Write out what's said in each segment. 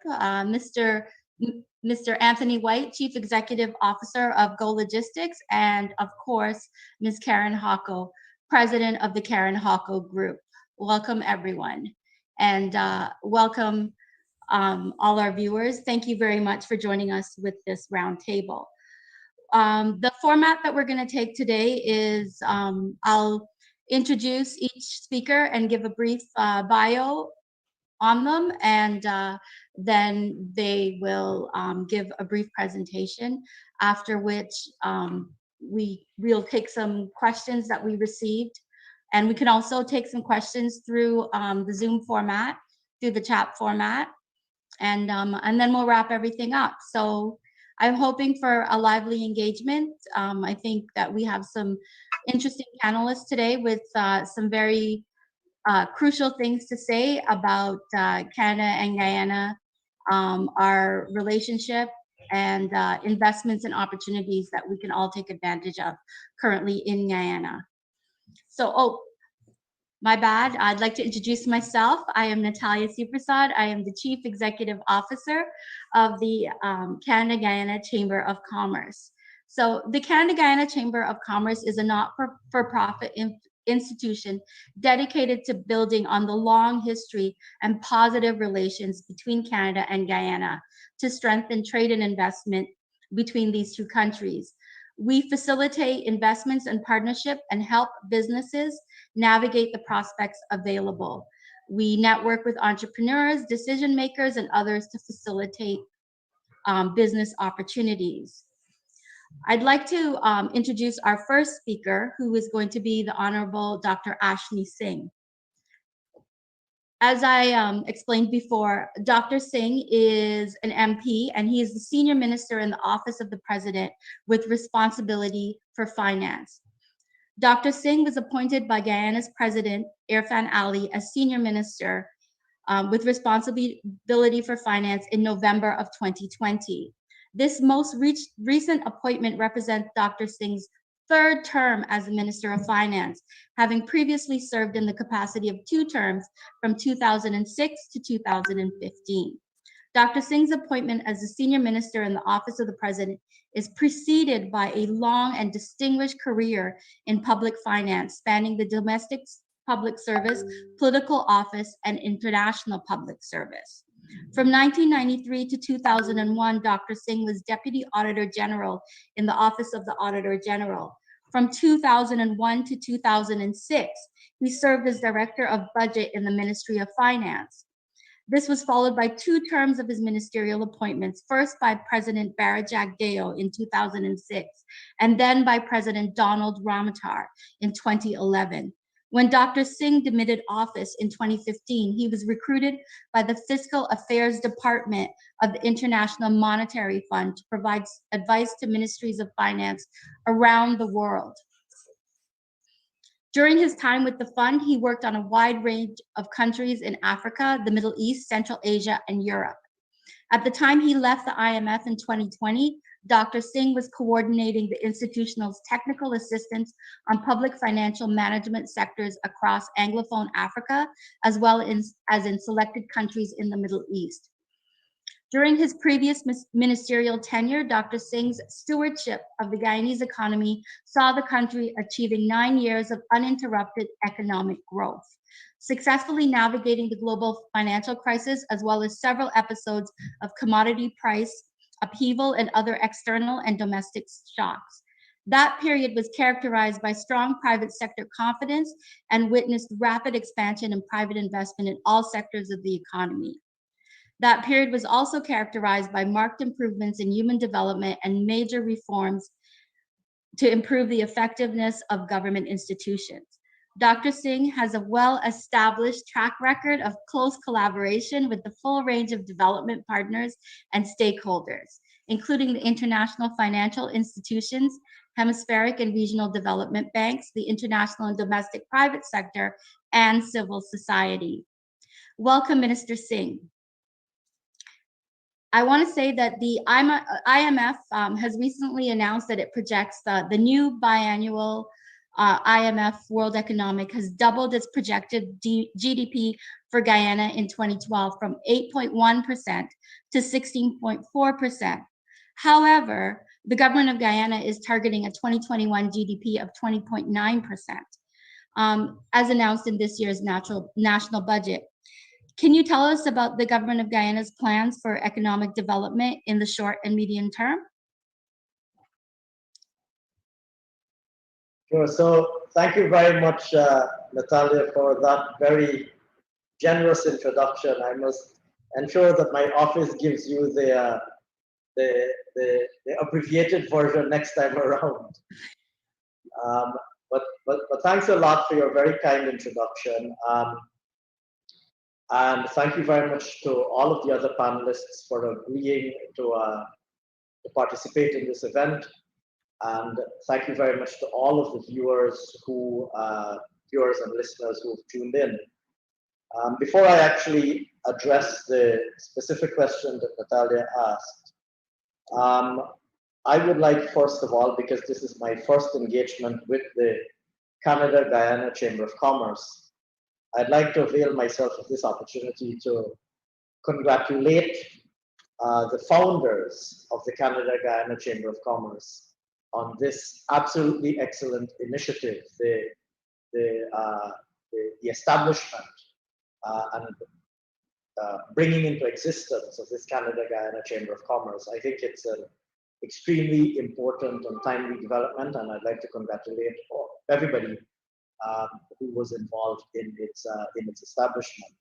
Mr. Anthony Whyte, Chief Executive Officer of Go Logistics, and of course, Ms. Caron Hawco, President of the Caron Hawco Group. Welcome, everyone, and welcome all our viewers. Thank you very much for joining us with this roundtable. The format that we're going to take today is I'll introduce each speaker and give a brief bio on them, and then they will give a brief presentation, after which we'll take some questions that we received, and we can also take some questions through the Zoom format, through the chat format, and then we'll wrap everything up. So I'm hoping for a lively engagement. I think that we have some interesting panelists today with some very crucial things to say about Canada and Guyana, our relationship, and investments and opportunities that we can all take advantage of currently in Guyana. So, my bad. I'd like to introduce myself. I am Natalia Suprasad. I am the Chief Executive Officer of the Canada-Guyana Chamber of Commerce. So the Canada-Guyana Chamber of Commerce is a not-for-profit institution dedicated to building on the long history and positive relations between Canada and Guyana to strengthen trade and investment between these two countries. We facilitate investments and partnership and help businesses navigate the prospects available. We network with entrepreneurs, decision makers, and others to facilitate business opportunities. I'd like to introduce our first speaker, who is going to be the Honorable Dr. Ashni Singh. As I explained before, Dr. Singh is an MP, and he is the Senior Minister in the Office of the President with responsibility for finance. Dr. Singh was appointed by Guyana's President, Irfan Ali, as Senior Minister with responsibility for finance in November of 2020. This most recent appointment represents Dr. Singh's third term as the Minister of Finance, having previously served in the capacity of 2 terms from 2006 to 2015. Dr. Singh's appointment as the Senior Minister in the Office of the President is preceded by a long and distinguished career in public finance, spanning the domestic public service, political office, and international public service. From 1993 to 2001, Dr. Singh was Deputy Auditor General in the Office of the Auditor General. From 2001 to 2006, he served as Director of Budget in the Ministry of Finance. This was followed by 2 terms of his ministerial appointments, first by President Barajak Deo in 2006, and then by President Donald Ramotar in 2011. When Dr. Singh demitted office in 2015, he was recruited by the Fiscal Affairs Department of the International Monetary Fund to provide advice to ministries of finance around the world. During his time with the fund, he worked on a wide range of countries in Africa, the Middle East, Central Asia, and Europe. At the time he left the IMF in 2020, Dr. Singh was coordinating the institutional's technical assistance on public financial management sectors across Anglophone Africa, as well as in selected countries in the Middle East. During his previous ministerial tenure, Dr. Singh's stewardship of the Guyanese economy saw the country achieving 9 years of uninterrupted economic growth, successfully navigating the global financial crisis, as well as several episodes of commodity price upheaval and other external and domestic shocks. That period was characterized by strong private sector confidence and witnessed rapid expansion in private investment in all sectors of the economy. That period was also characterized by marked improvements in human development and major reforms to improve the effectiveness of government institutions. Dr. Singh has a well-established track record of close collaboration with the full range of development partners and stakeholders, including the international financial institutions, hemispheric and regional development banks, the international and domestic private sector, and civil society. Welcome, Minister Singh. I want to say that the IMF has recently announced that it projects the new biannual IMF World Economic has doubled its projected GDP for Guyana in 2012 from 8.1% to 16.4%. However, the government of Guyana is targeting a 2021 GDP of 20.9%, as announced in this year's national budget. Can you tell us about the government of Guyana's plans for economic development in the short and medium term? Sure. So thank you very much, Natalia, for that very generous introduction. I must ensure that my office gives you the abbreviated version next time around. But thanks a lot for your very kind introduction. And thank you very much to all of the other panelists for agreeing to participate in this event. And thank you very much to all of the viewers and listeners who have tuned in. Before I actually address the specific question that Natalia asked, I would like, first of all, because this is my first engagement with the Canada-Guyana Chamber of Commerce, I'd like to avail myself of this opportunity to congratulate the founders of the Canada-Guyana Chamber of Commerce on this absolutely excellent initiative, the establishment and bringing into existence of this Canada-Guyana Chamber of Commerce. I think it's an extremely important and timely development, and I'd like to congratulate everybody who was involved in its establishment.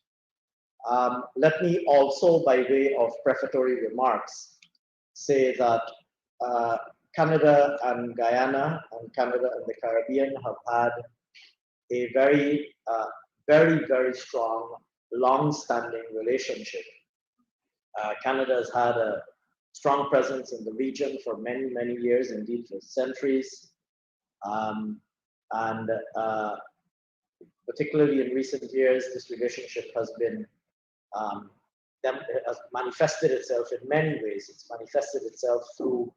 Let me also, by way of prefatory remarks, say that Canada and Guyana and Canada and the Caribbean have had a very, very strong, long-standing relationship. Canada has had a strong presence in the region for many, many years, indeed for centuries. And particularly in recent years, this relationship has been has manifested itself in many ways. It's manifested itself through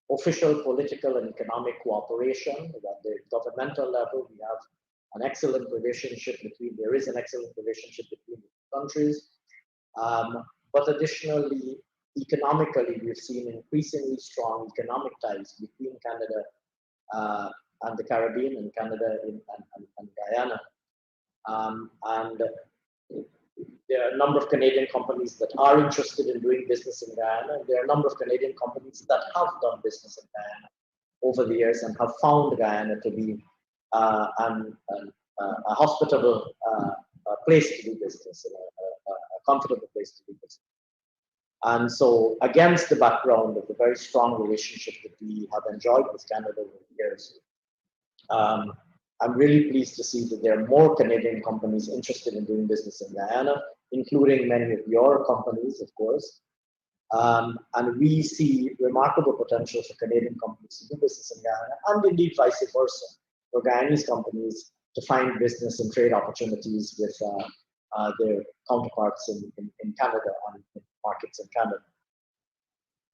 official political and economic cooperation. At the governmental level, we have an excellent relationship there is an excellent relationship between the countries. But additionally, economically, we've seen increasingly strong economic ties between Canada and the Caribbean, and Canada and Guyana. And there are a number of Canadian companies that are interested in doing business in Guyana, and there are a number of Canadian companies that have done business in Guyana over the years and have found Guyana to be a hospitable place to do business, a comfortable place to do business. And so, against the background of the very strong relationship that we have enjoyed with Canada over the years, I'm really pleased to see that there are more Canadian companies interested in doing business in Guyana, including many of your companies, of course. And we see remarkable potential for Canadian companies to do business in Guyana, and indeed vice versa, for Guyanese companies to find business and trade opportunities with their counterparts in Canada and in markets in Canada.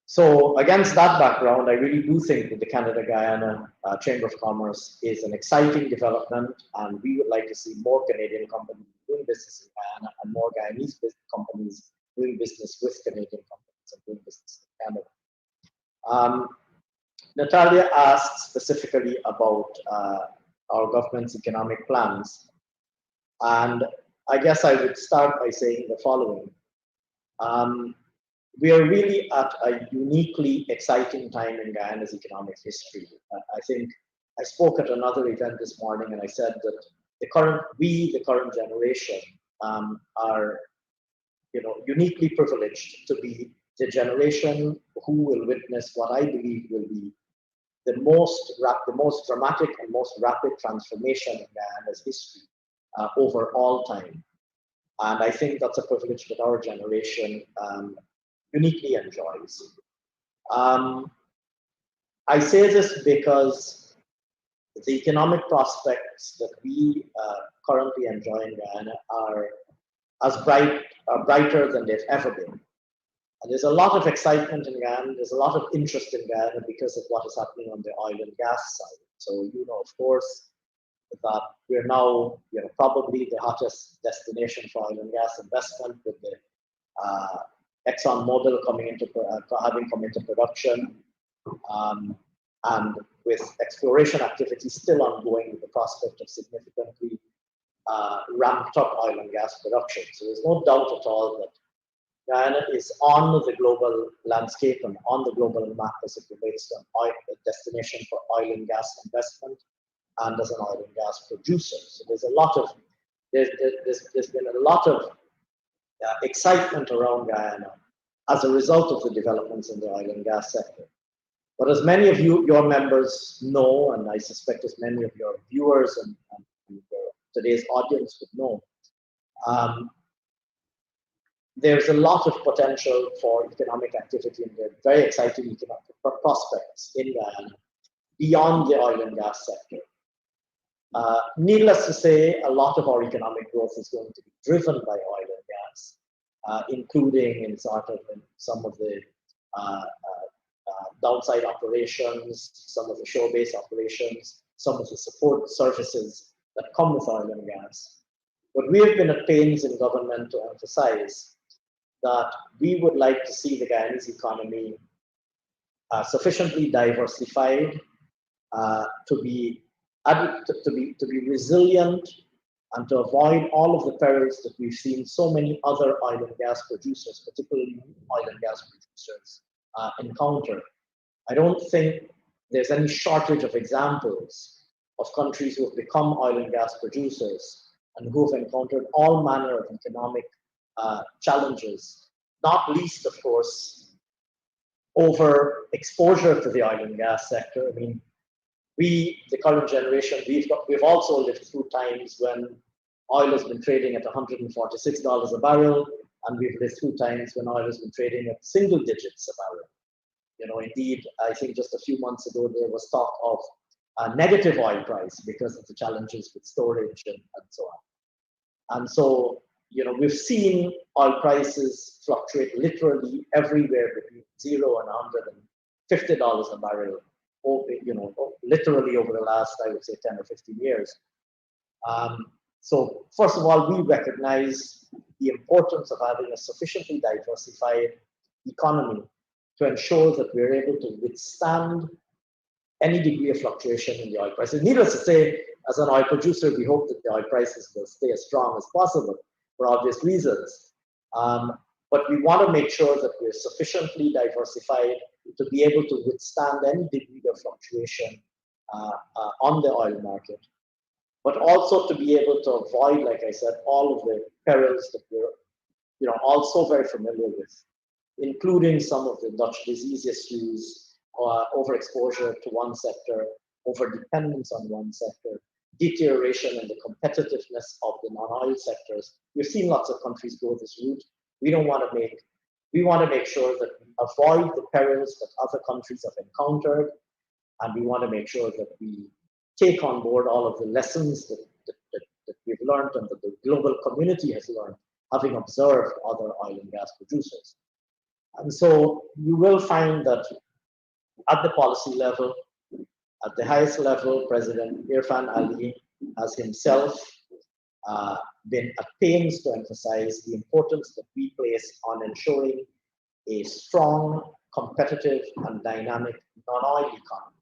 So against that background, I really do think that the Canada-Guyana Chamber of Commerce is an exciting development, and we would like to see more Canadian companies doing business in Guyana and more Guyanese companies doing business with Canadian companies and doing business in Canada. Natalia asked specifically about our government's economic plans, and I guess I would start by saying the following. We are really at a uniquely exciting time in Guyana's economic history. I think I spoke at another event this morning, and I said that the current generation, are uniquely privileged to be the generation who will witness what I believe will be the most dramatic and most rapid transformation in Guyana's history over all time. And I think that's a privilege that our generation uniquely enjoys. I say this because the economic prospects that we currently enjoy in Guyana are brighter than they've ever been. And there's a lot of excitement in Guyana, there's a lot of interest in Guyana because of what is happening on the oil and gas side, So, of course, that we're now, probably the hottest destination for oil and gas investment with the ExxonMobil having come into production, and with exploration activity still ongoing with the prospect of significantly ramped up oil and gas production. So there's no doubt at all that Guyana is on the global landscape and on the global map as it relates to a destination for oil and gas investment and as an oil and gas producer. So there's been a lot of excitement around Guyana as a result of the developments in the oil and gas sector. But as many of your members know, and I suspect as many of your viewers and today's audience would know, there's a lot of potential for economic activity and there are very exciting economic prospects in Guyana beyond the oil and gas sector. Needless to say, a lot of our economic growth is going to be driven by oil and gas, including in some of the downside operations, some of the shore-based operations, some of the support services that come with oil and gas. But we have been at pains in government to emphasize that we would like to see the Guyanese economy sufficiently diversified to be resilient and to avoid all of the perils that we've seen so many other oil and gas producers, particularly oil and gas producers, encounter. I don't think there's any shortage of examples of countries who have become oil and gas producers and who have encountered all manner of economic challenges, not least, of course, over exposure to the oil and gas sector. I mean, we, the current generation, we've also lived through times when oil has been trading at $146 a barrel, and we've lived through times when oil has been trading at single digits a barrel. Indeed, I think just a few months ago, there was talk of a negative oil price because of the challenges with storage and so on. And so, we've seen oil prices fluctuate literally everywhere between $0 and $150 a barrel, literally over the last, I would say, 10 or 15 years. So first of all, we recognize the importance of having a sufficiently diversified economy to ensure that we're able to withstand any degree of fluctuation in the oil prices. Needless to say, as an oil producer, we hope that the oil prices will stay as strong as possible for obvious reasons. But we want to make sure that we're sufficiently diversified to be able to withstand any degree of fluctuation on the oil market, but also to be able to avoid, like I said, all of the perils that we're also very familiar with, including some of the Dutch disease issues, overexposure to one sector, overdependence on one sector, deterioration in the competitiveness of the non-oil sectors. We've seen lots of countries go this route. We want to make sure that we avoid the perils that other countries have encountered, and we want to make sure that we take on board all of the lessons that we've learned and that the global community has learned, having observed other oil and gas producers. And so you will find that at the policy level, at the highest level, President Irfan Ali has himself been at pains to emphasize the importance that we place on ensuring a strong, competitive, and dynamic non-oil economy.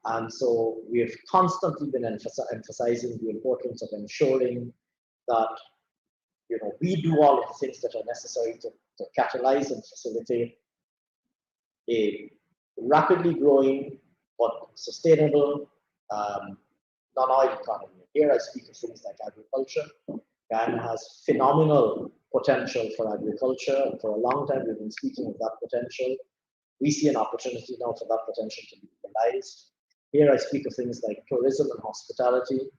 And so we have constantly been emphasizing the importance of ensuring that we do all of the things that are necessary to catalyze and facilitate a rapidly growing but sustainable non-oil economy. Here I speak of things like agriculture. Guyana has phenomenal potential for agriculture, and for a long time we've been speaking of that potential. We see an opportunity now for that potential to be realized. Here I speak of things like tourism and hospitality.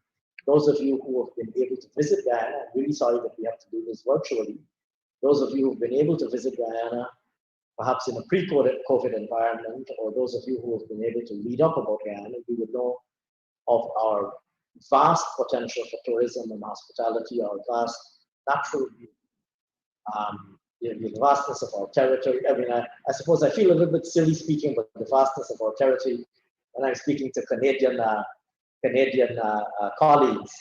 Those of you who have been able to visit Guyana, I'm really sorry that we have to do this virtually. Those of you who have been able to visit Guyana, perhaps in a pre-COVID environment, or those of you who have been able to read up about Guyana, you would know of our vast potential for tourism and hospitality, our vast natural beauty, the vastness of our territory. I mean, I suppose I feel a little bit silly speaking about the vastness of our territory when I'm speaking to Canadian colleagues,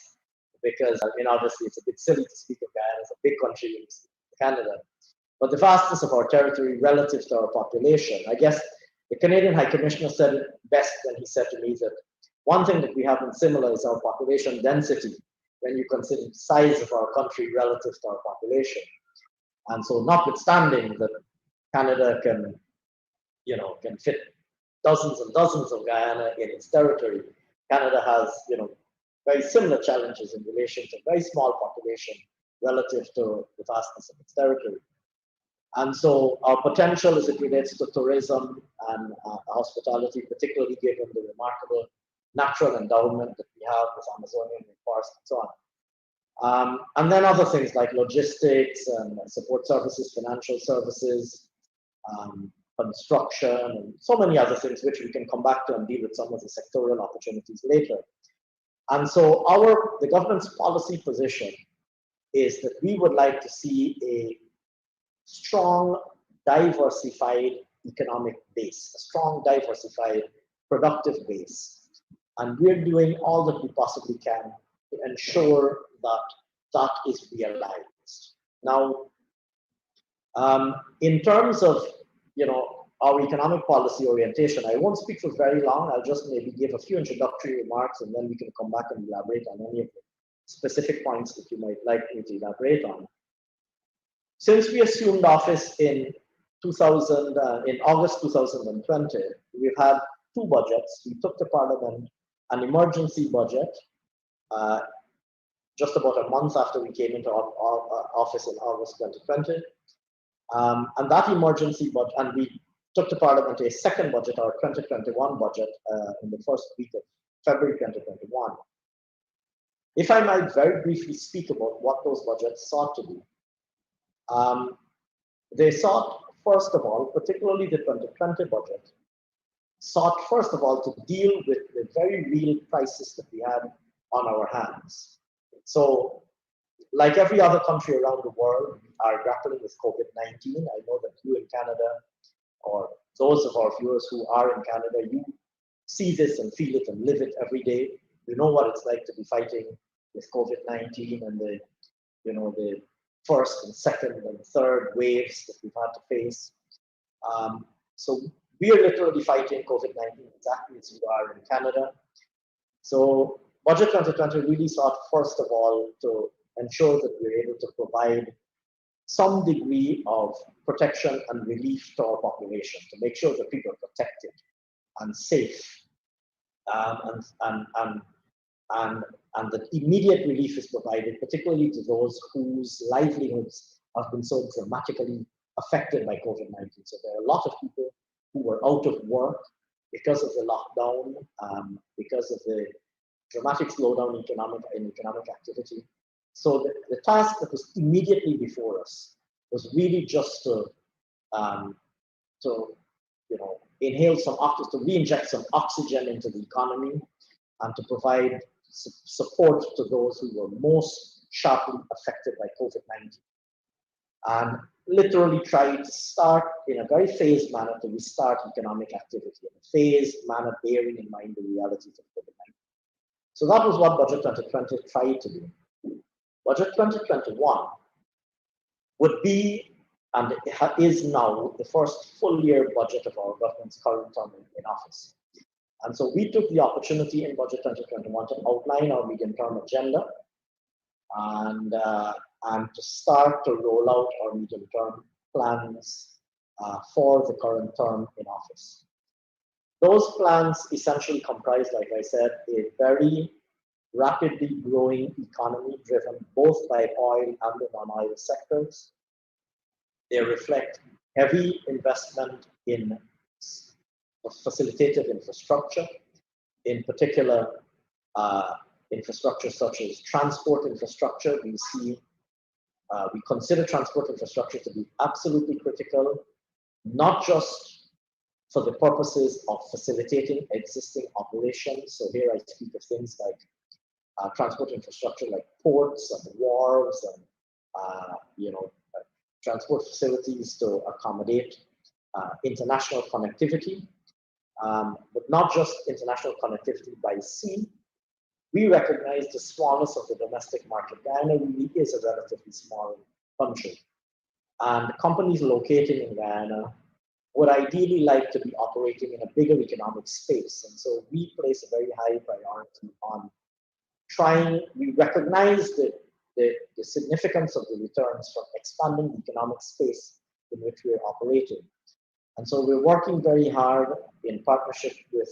because obviously it's a bit silly to speak of Guyana as a big country when you speak of Canada, but the vastness of our territory relative to our population. I guess the Canadian High Commissioner said it best when he said to me that one thing that we have in similar is our population density when you consider the size of our country relative to our population. And so notwithstanding that Canada can fit dozens and dozens of Guyana in its territory, Canada has, very similar challenges in relation to very small population relative to the vastness of its territory. And so our potential as it relates to tourism and hospitality, particularly given the remarkable natural endowment that we have with Amazonian rainforest and so on. And then other things like logistics and support services, financial services, construction, and so many other things which we can come back to and deal with some of the sectoral opportunities later. And so the government's policy position is that we would like to see a strong, diversified economic base, a strong, diversified, productive base. And we're doing all that we possibly can to ensure that that is realized. Now, in terms of, our economic policy orientation, I won't speak for very long. I'll just maybe give a few introductory remarks, and then we can come back and elaborate on any of the specific points that you might like me to elaborate on. Since we assumed office in August 2020, we've had two budgets. We took to Parliament an emergency budget just about a month after we came into office in August 2020. And that emergency budget, and we took to Parliament a second budget, our 2021 budget, in the first week of February 2021. If I might very briefly speak about what those budgets sought to do. They sought, first of all, particularly the 2020 budget, sought, first of all, to deal with the very real crisis that we had on our hands. So, like every other country around the world, we are grappling with COVID-19. I know that you in Canada, or those of our viewers who are in Canada, you see this and feel it and live it every day. You know what it's like to be fighting with COVID-19 and the first and second and third waves that we've had to face. So we are literally fighting COVID-19 exactly as we are in Canada. So Budget 2020 really sought, first of all, to ensure that we're able to provide some degree of protection and relief to our population, to make sure that people are protected and safe, and that immediate relief is provided, particularly to those whose livelihoods have been so dramatically affected by COVID-19. So there are a lot of people who were out of work because of the lockdown, because of the dramatic slowdown in economic activity. So the task that was immediately before us was really just to inhale some oxygen, to re-inject some oxygen into the economy, and to provide support to those who were most sharply affected by COVID-19. And literally try to start in a very phased manner to restart economic activity in a phased manner, bearing in mind the realities of COVID-19. So that was what Budget 2020 tried to do. Budget 2021 would be, and it is now, the first full year budget of our government's current term in office. And so we took the opportunity in Budget 2021 to outline our medium-term agenda and to start to roll out our medium-term plans for the current term in office. Those plans essentially comprise, like I said, a very rapidly growing economy driven both by oil and the non-oil sectors. They reflect heavy investment in facilitative infrastructure, in particular infrastructure such as transport infrastructure. We consider transport infrastructure to be absolutely critical, not just for the purposes of facilitating existing operations. So here I speak of things like transport infrastructure like ports and wharves and transport facilities to accommodate international connectivity, but not just international connectivity by sea. We recognize the smallness of the domestic market. Guyana really is a relatively small country. And companies located in Guyana would ideally like to be operating in a bigger economic space. And so we place a very high priority on we recognize the significance of the returns from expanding the economic space in which we're operating. And so we're working very hard in partnership with,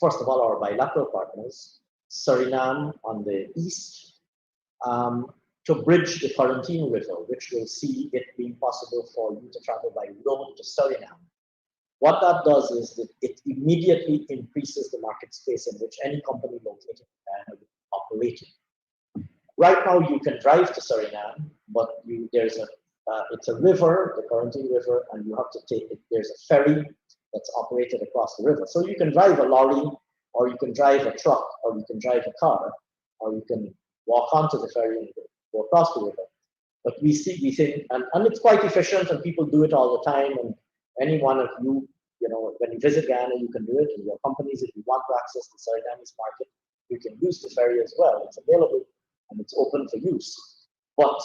first of all, our bilateral partners, Suriname on the east, to bridge the Quarantine River, which will see it being possible for you to travel by road to Suriname. What that does is that it immediately increases the market space in which any company located in Guyana will be operating. Right now, you can drive to Suriname, but it's a river, the Quarantine River, and you have to take it. There's a ferry that's operated across the river. So you can drive a lorry, or you can drive a truck, or you can drive a car, or you can walk onto the ferry and go across the river. But we think, and it's quite efficient, and people do it all the time. And any one of you, when you visit Guyana, you can do it. And your companies, if you want to access the Surinamese market, you can use the ferry as well. It's available and it's open for use. But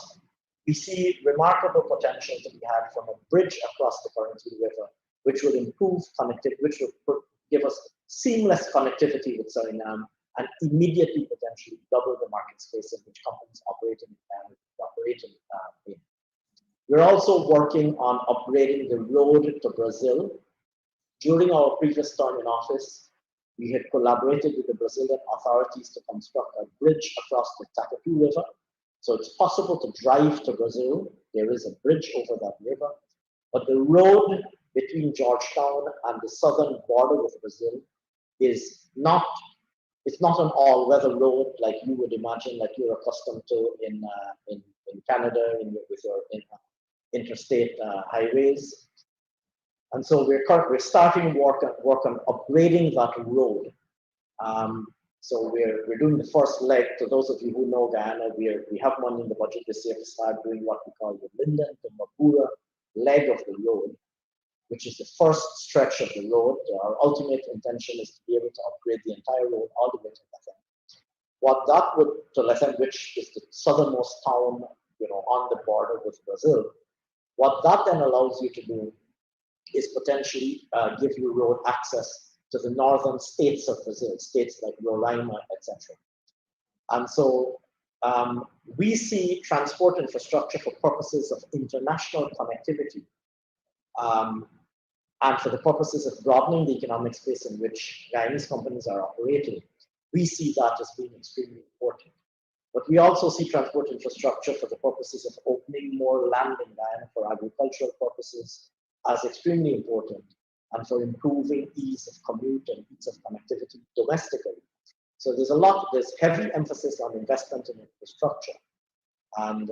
we see remarkable potential to be had from a bridge across the Quarantine River, which will improve connectivity, which will give us seamless connectivity with Suriname and immediately potentially double the market space in which companies operating in Guyana operate in. We're also working on upgrading the road to Brazil. During our previous term in office, we had collaborated with the Brazilian authorities to construct a bridge across the Takatu River. So it's possible to drive to Brazil. There is a bridge over that river. But the road between Georgetown and the southern border with Brazil is not, it's not an all-weather road like you would imagine, like you're accustomed to in Canada with your interstate highways. And so we're starting work on upgrading that road. So we're doing the first leg. To those of you who know Guyana, we have money in the budget this year to start doing what we call the Linden to Mapura leg of the road, which is the first stretch of the road. Our ultimate intention is to be able to upgrade the entire road all the way to Lethem. What that would, to Lethem, which is the southernmost town, on the border with Brazil, what that then allows you to do is potentially give you road access to the northern states of Brazil, states like Roraima, etc. And so we see transport infrastructure for purposes of international connectivity and for the purposes of broadening the economic space in which Guyanese companies are operating. We see that as being extremely important. But we also see transport infrastructure for the purposes of opening more land in Guyana for agricultural purposes as extremely important, and for improving ease of commute and ease of connectivity domestically. So there's heavy emphasis on investment in infrastructure, and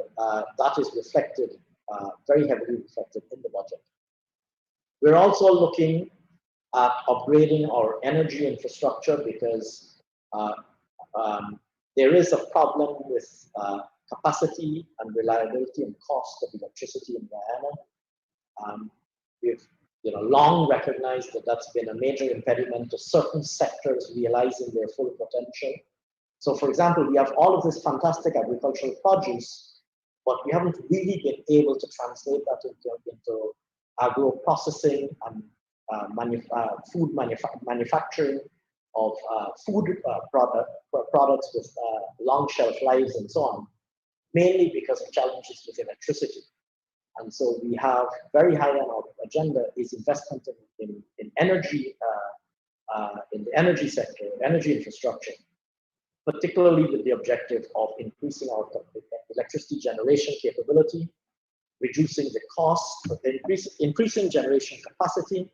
that is reflected, very heavily reflected in the budget. We're also looking at upgrading our energy infrastructure because there is a problem with capacity and reliability and cost of electricity in Guyana. We've long recognized that that's been a major impediment to certain sectors realizing their full potential. So, for example, we have all of this fantastic agricultural produce, but we haven't really been able to translate that into agro-processing and food manufacturing of food products with long shelf lives and so on, mainly because of challenges with electricity. And so we have very high on our agenda is investment in energy, in the energy sector, energy infrastructure, particularly with the objective of increasing our electricity generation capability, reducing the cost, increasing generation capacity,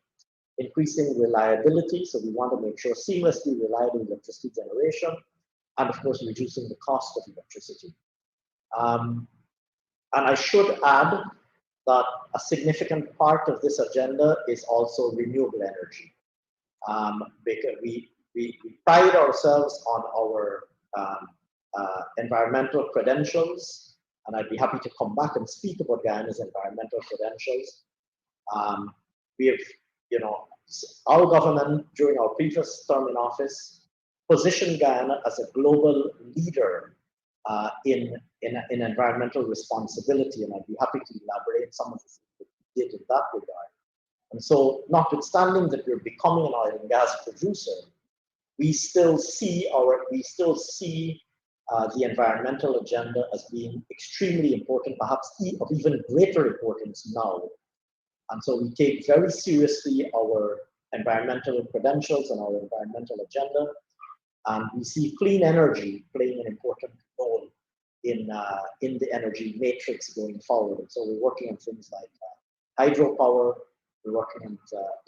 increasing reliability. So we want to make sure seamlessly reliable electricity generation, and of course, reducing the cost of electricity. And I should add that a significant part of this agenda is also renewable energy. Because we pride ourselves on our environmental credentials, and I'd be happy to come back and speak about Guyana's environmental credentials. our government during our previous term in office positioned Guyana as a global leader in environmental responsibility, and I'd be happy to elaborate some of the things that we did in that regard. And so, notwithstanding that we're becoming an oil and gas producer, we still see the environmental agenda as being extremely important, perhaps of even greater importance now. And so we take very seriously our environmental credentials and our environmental agenda, and we see clean energy playing an important role in the energy matrix going forward. And so we're working on things like hydropower. We're working on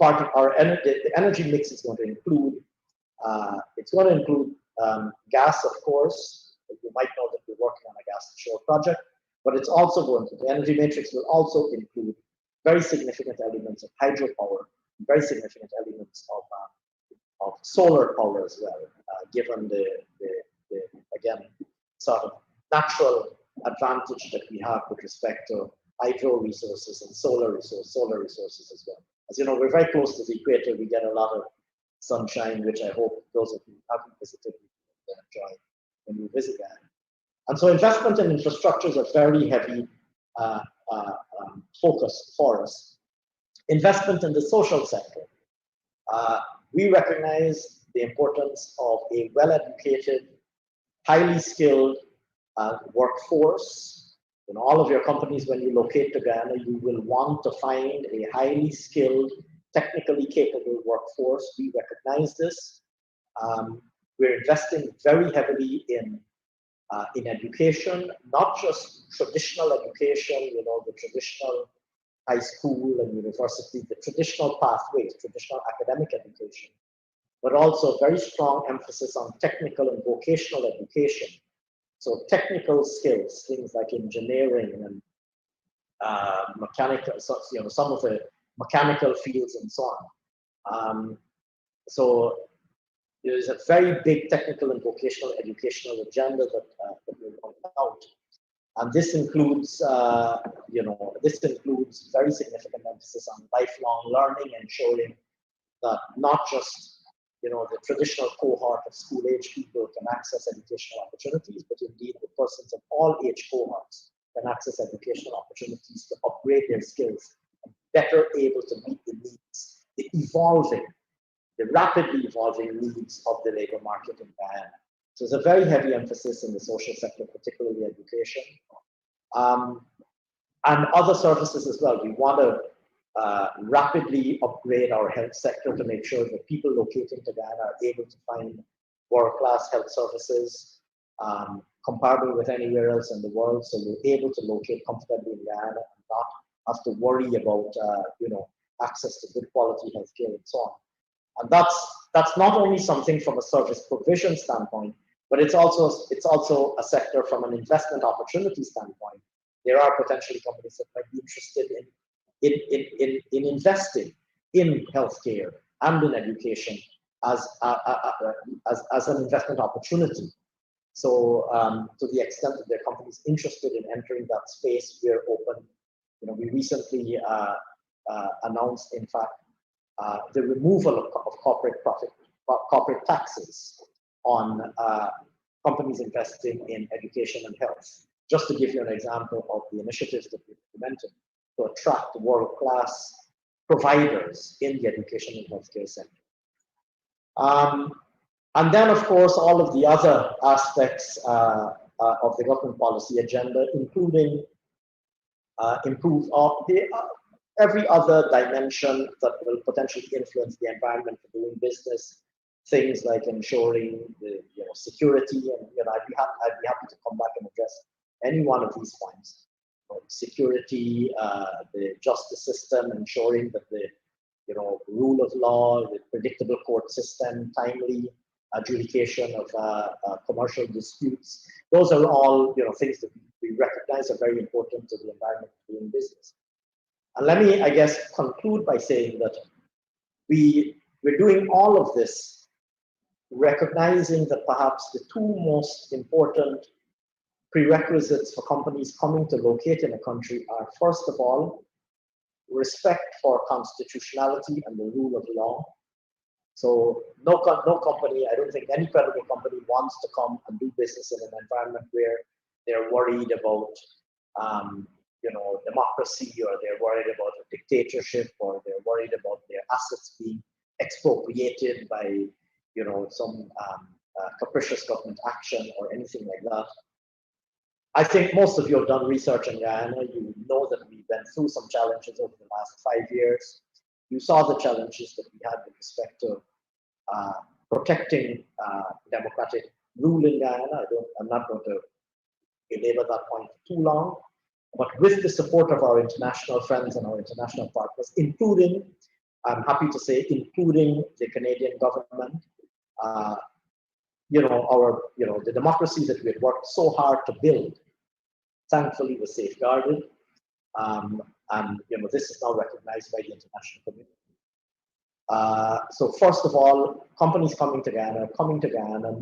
part of our the energy mix is going to include gas, of course. You might know that we're working on a gas to shore project, but it's also going to, the energy matrix will also include very significant elements of hydropower, very significant elements of solar power as well, given the again, sort of natural advantage that we have with respect to hydro resources and solar resources as well. As you know, we're very close to the equator. We get a lot of sunshine, which I hope those of you who haven't visited will enjoy when you visit that. And so investment in infrastructure is a very heavy focus for us. Investment in the social sector. We recognize the importance of a well-educated, highly skilled workforce. In all of your companies, when you locate to Guyana, you will want to find a highly skilled, technically capable workforce. We recognize this. We're investing very heavily in education, not just traditional education, the traditional high school and university, the traditional pathways, traditional academic education, but also very strong emphasis on technical and vocational education. So technical skills, things like engineering and mechanical, some of the mechanical fields and so on. So there's a very big technical and vocational educational agenda that we're rolling out, and this includes, very significant emphasis on lifelong learning, ensuring that not just the traditional cohort of school-age people can access educational opportunities, but indeed the persons of all age cohorts can access educational opportunities to upgrade their skills and better able to meet the needs, the rapidly evolving needs of the labor market in Guyana. So there's a very heavy emphasis in the social sector, particularly education, and other services as well. We want to rapidly upgrade our health sector to make sure that people locating to Guyana are able to find world-class health services comparable with anywhere else in the world. So we're able to locate comfortably in Guyana and not have to worry about access to good quality healthcare and so on. And that's not only something from a service provision standpoint, but it's also a sector from an investment opportunity standpoint. There are potentially companies that might be interested in investing in healthcare and in education as an investment opportunity. So to the extent that there are companies interested in entering that space, we're open. We recently announced, in fact, the removal of corporate taxes on companies investing in education and health. Just to give you an example of the initiatives that we've implemented to attract world-class providers in the education and healthcare sector. And then, of course, all of the other aspects of the government policy agenda, including every other dimension that will potentially influence the environment for doing business, things like ensuring the security, and I'd be happy to come back and address any one of these points. Security, the justice system, ensuring that the rule of law, the predictable court system, timely adjudication of commercial disputes. Those are all things that we recognize are very important to the environment of doing business. And let me, I guess, conclude by saying that we're doing all of this, recognizing that perhaps the two most important prerequisites for companies coming to locate in a country are, first of all, respect for constitutionality and the rule of law. So no company, I don't think any credible company wants to come and do business in an environment where they're worried about, democracy, or they're worried about a dictatorship, or they're worried about their assets being expropriated by, some capricious government action or anything like that. I think most of you have done research in Guyana. You know that we went through some challenges over the last 5 years. You saw the challenges that we had with respect to protecting democratic rule in Guyana. I'm not going to belabor that point for too long. But with the support of our international friends and our international partners, including, I'm happy to say, including the Canadian government, the democracy that we had worked so hard to build, thankfully was safeguarded. And this is now recognized by the international community. So first of all, companies coming to Guyana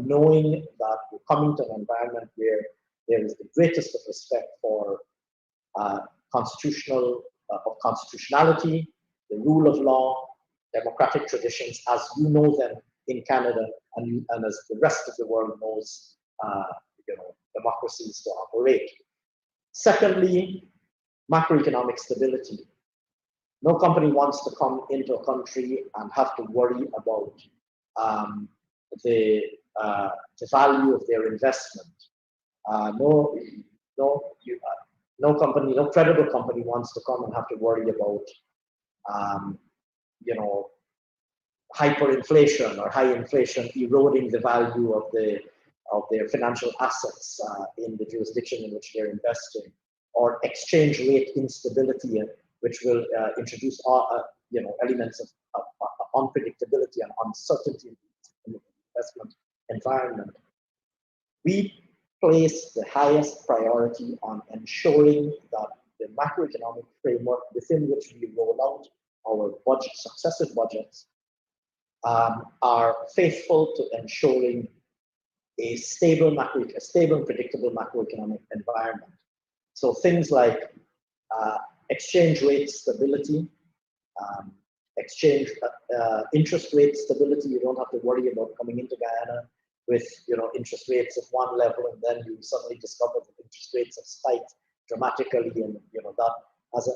knowing that we're coming to an environment where there is the greatest of respect for constitutionality, the rule of law, democratic traditions as you know them in Canada, and as the rest of the world knows, democracies to operate. Secondly, macroeconomic stability. No company wants to come into a country and have to worry about the value of their investment. No credible company wants to come and have to worry about, hyperinflation or high inflation eroding the value of their financial assets in the jurisdiction in which they're investing, or exchange rate instability, which will introduce elements of unpredictability and uncertainty in the investment environment. We place the highest priority on ensuring that the macroeconomic framework within which we roll out our successive budgets are faithful to ensuring a stable and predictable macroeconomic environment. So things like exchange rate stability, interest rate stability. You don't have to worry about coming into Guyana with interest rates at one level, and then you suddenly discover that interest rates have spiked dramatically, and that has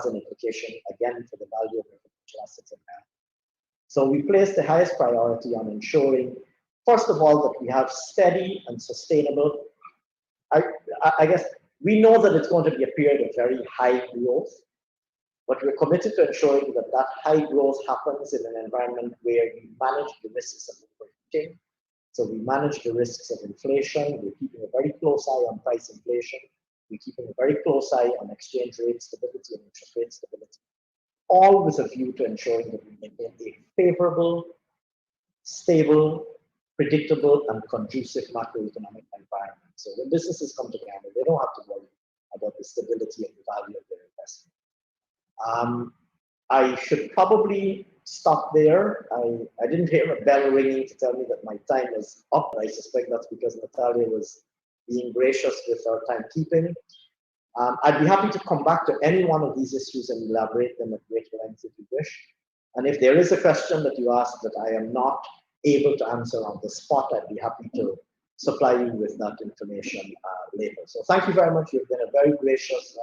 an implication again for the value of your financial assets in Guyana. So we place the highest priority on ensuring, first of all, that we have steady and sustainable. I guess we know that it's going to be a period of very high growth, but we're committed to ensuring that that high growth happens in an environment where we manage the risks of overheating. So we manage the risks of inflation. We're keeping a very close eye on price inflation. We're keeping a very close eye on exchange rate stability and interest rate stability, all with a view to ensuring that we maintain a favorable, stable, predictable, and conducive macroeconomic environment. So when businesses come to Canada, they don't have to worry about the stability and the value of their investment. I should probably stop there. I didn't hear a bell ringing to tell me that my time is up. I suspect that's because Natalia was being gracious with our timekeeping. I'd be happy to come back to any one of these issues and elaborate them at great length if you wish. And if there is a question that you ask that I am not able to answer on the spot, I'd be happy to supply you with that information later. So thank you very much. You've been a very gracious,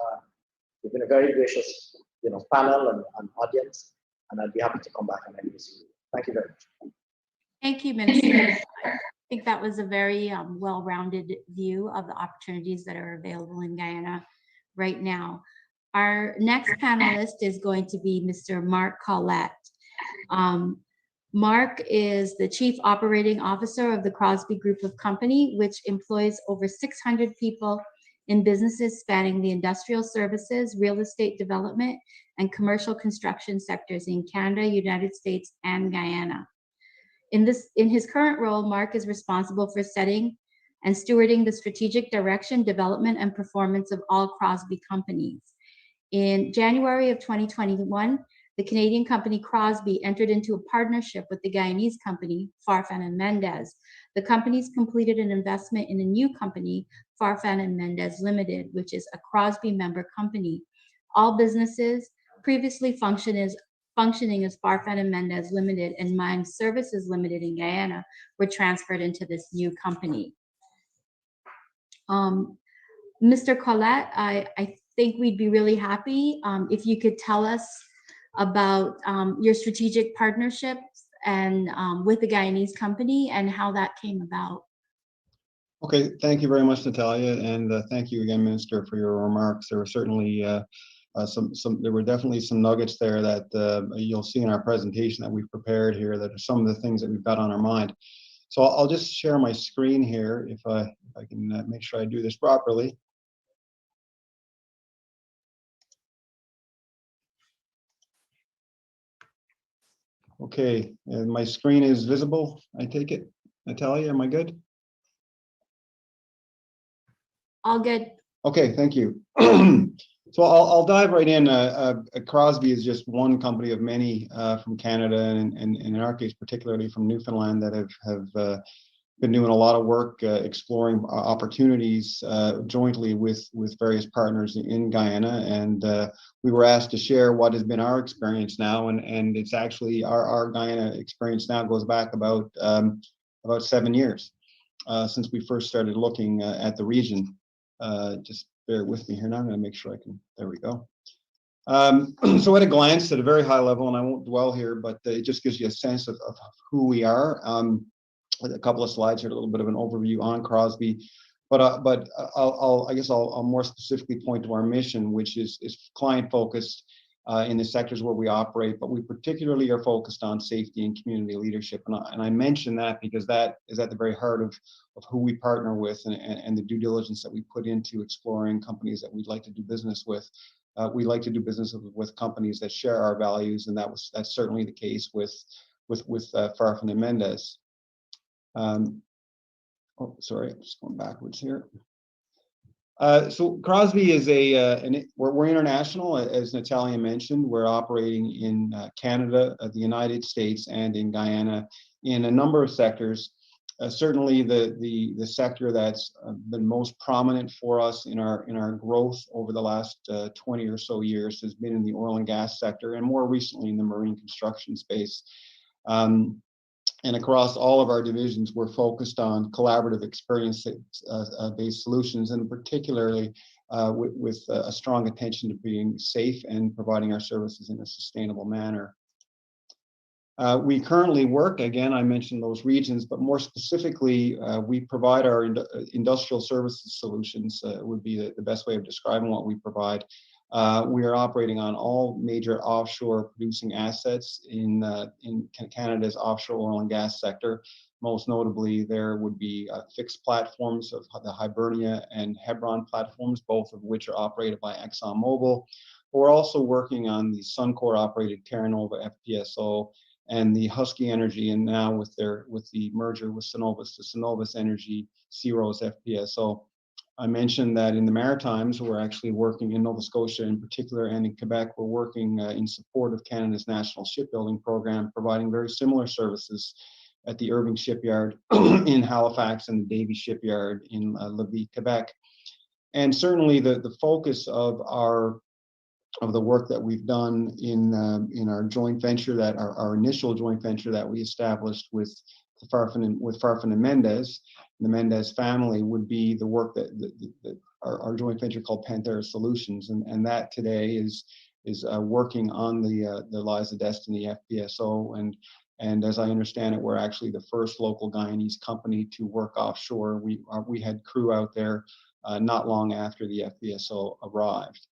panel and audience, and I'd be happy to come back on any issue. Thank you very much. Thank you, Minister. I think that was a very well-rounded view of the opportunities that are available in Guyana right now. Our next panelist is going to be Mr. Mark Collett. Mark is the Chief Operating Officer of the Crosbie Group of Company, which employs over 600 people in businesses spanning the industrial services, real estate development, and commercial construction sectors in Canada, United States, and Guyana. In his current role, Mark is responsible for setting and stewarding the strategic direction, development, and performance of all Crosbie companies. In January of 2021, the Canadian company Crosbie entered into a partnership with the Guyanese company, Farfan and Mendez. The companies completed an investment in a new company, Farfan and Mendez Limited, which is a Crosbie member company. All businesses previously functioning as Farfan and Mendez Limited and Mine Services Limited in Guyana were transferred into this new company. Mr. Collett, I think we'd be really happy if you could tell us about your strategic partnerships and with the Guyanese company and how that came about. Okay, thank you very much, Natalia, and thank you again, Minister, for your remarks. There were certainly there were definitely some nuggets there that you'll see in our presentation that we've prepared here that are some of the things that we've got on our mind. So I'll just share my screen here if I can make sure I do this properly. Okay, and my screen is visible, I take it. Natalia, am I good? All good. Okay, thank you. So I'll dive right in. Crosbie is just one company of many from Canada, and in our case, particularly from Newfoundland, that have been doing a lot of work exploring opportunities jointly with various partners in Guyana. And we were asked to share what has been our experience now, and it's actually our Guyana experience now goes back about 7 years since we first started looking at the region. Just bear with me here now. I'm going to make sure I can. There we go. So at a glance, at a very high level, and I won't dwell here, but it just gives you a sense of who we are. A couple of slides here, a little bit of an overview on Crosbie, but I'll more specifically point to our mission, which is client focused in the sectors where we operate, but we particularly are focused on safety and community leadership. And I mention that because that is at the very heart of who we partner with and the due diligence that we put into exploring companies that we'd like to do business with. We like to do business with companies that share our values, and that's certainly the case with Farfan and Mendez. Oh, sorry, I'm just going backwards here. So Crosbie is we're international, as Natalia mentioned. We're operating in Canada, the United States, and in Guyana in a number of sectors. Certainly, the sector that's been most prominent for us in our growth over the last 20 or so years has been in the oil and gas sector, and more recently in the marine construction space. And across all of our divisions, we're focused on collaborative experience-based solutions, and particularly with a strong attention to being safe and providing our services in a sustainable manner. We currently work, again, I mentioned those regions, but more specifically, we provide our industrial services solutions, would be the best way of describing what we provide. We are operating on all major offshore producing assets in Canada's offshore oil and gas sector. Most notably, there would be fixed platforms of the Hibernia and Hebron platforms, both of which are operated by ExxonMobil. But we're also working on the Suncor-operated Terra Nova FPSO and the Husky Energy, and now with the merger with Cenovus, the Cenovus Energy SeaRose FPSO. I mentioned that in the Maritimes, we're actually working in Nova Scotia in particular, and in Quebec, we're working in support of Canada's national shipbuilding program, providing very similar services at the Irving Shipyard in Halifax and the Davie Shipyard in Lévis, Quebec. And certainly the focus of the work that we've done in our joint venture, that our initial joint venture that we established with Farfan and Mendez, the Mendez family, would be the work that our joint venture called Panthera Solutions, and that today is working on the Liza Destiny FPSO, and as I understand it, we're actually the first local Guyanese company to work offshore. We had crew out there not long after the FPSO arrived.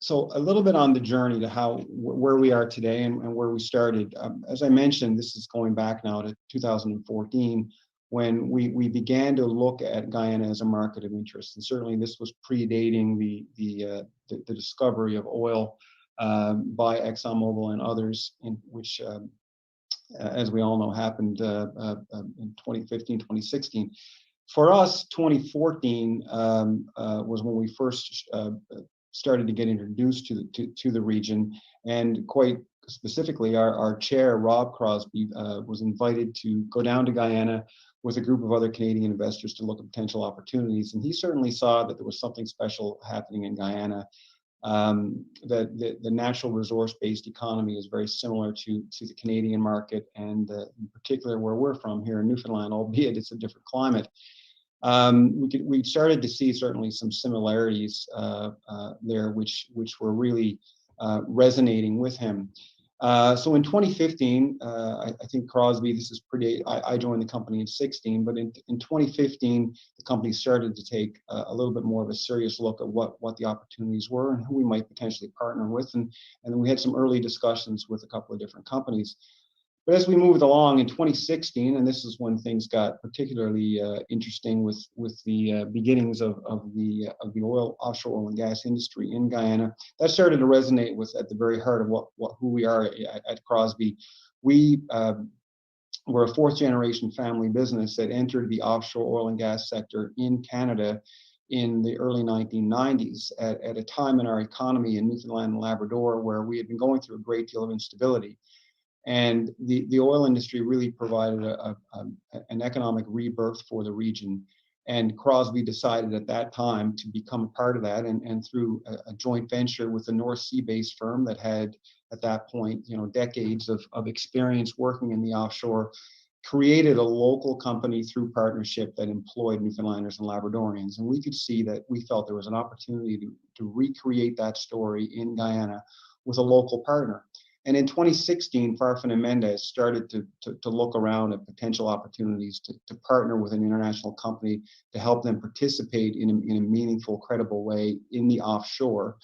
So a little bit on the journey to where we are today and where we started. As I mentioned, this is going back now to 2014, when we began to look at Guyana as a market of interest. And certainly this was predating the discovery of oil by ExxonMobil and others, in which, as we all know, happened in 2015, 2016. For us, 2014 was when we first started to get introduced to the region, and quite specifically, our chair, Rob Crosbie, was invited to go down to Guyana with a group of other Canadian investors to look at potential opportunities. And he certainly saw that there was something special happening in Guyana. The natural resource-based economy is very similar to the Canadian market, and in particular where we're from here in Newfoundland, albeit it's a different climate. We started to see certainly some similarities there, which were really resonating with him. So in 2015, I think Crosbie, this is pretty, I joined the company in 16, but in 2015, the company started to take a little bit more of a serious look at what the opportunities were and who we might potentially partner with. And then we had some early discussions with a couple of different companies. But as we moved along in 2016, and this is when things got particularly interesting with the beginnings of the offshore oil and gas industry in Guyana, that started to resonate with at the very heart of who we are at Crosbie. We were a fourth generation family business that entered the offshore oil and gas sector in Canada in the early 1990s at a time in our economy in Newfoundland and Labrador where we had been going through a great deal of instability. And the oil industry really provided an economic rebirth for the region. And Crosbie decided at that time to become a part of that, and through a joint venture with a North Sea-based firm that had, at that point, decades of experience working in the offshore, created a local company through partnership that employed Newfoundlanders and Labradorians. And we could see that we felt there was an opportunity to recreate that story in Guyana with a local partner. And in 2016, Farfan and Mendez started to look around at potential opportunities to partner with an international company to help them participate in a meaningful, credible way in the offshore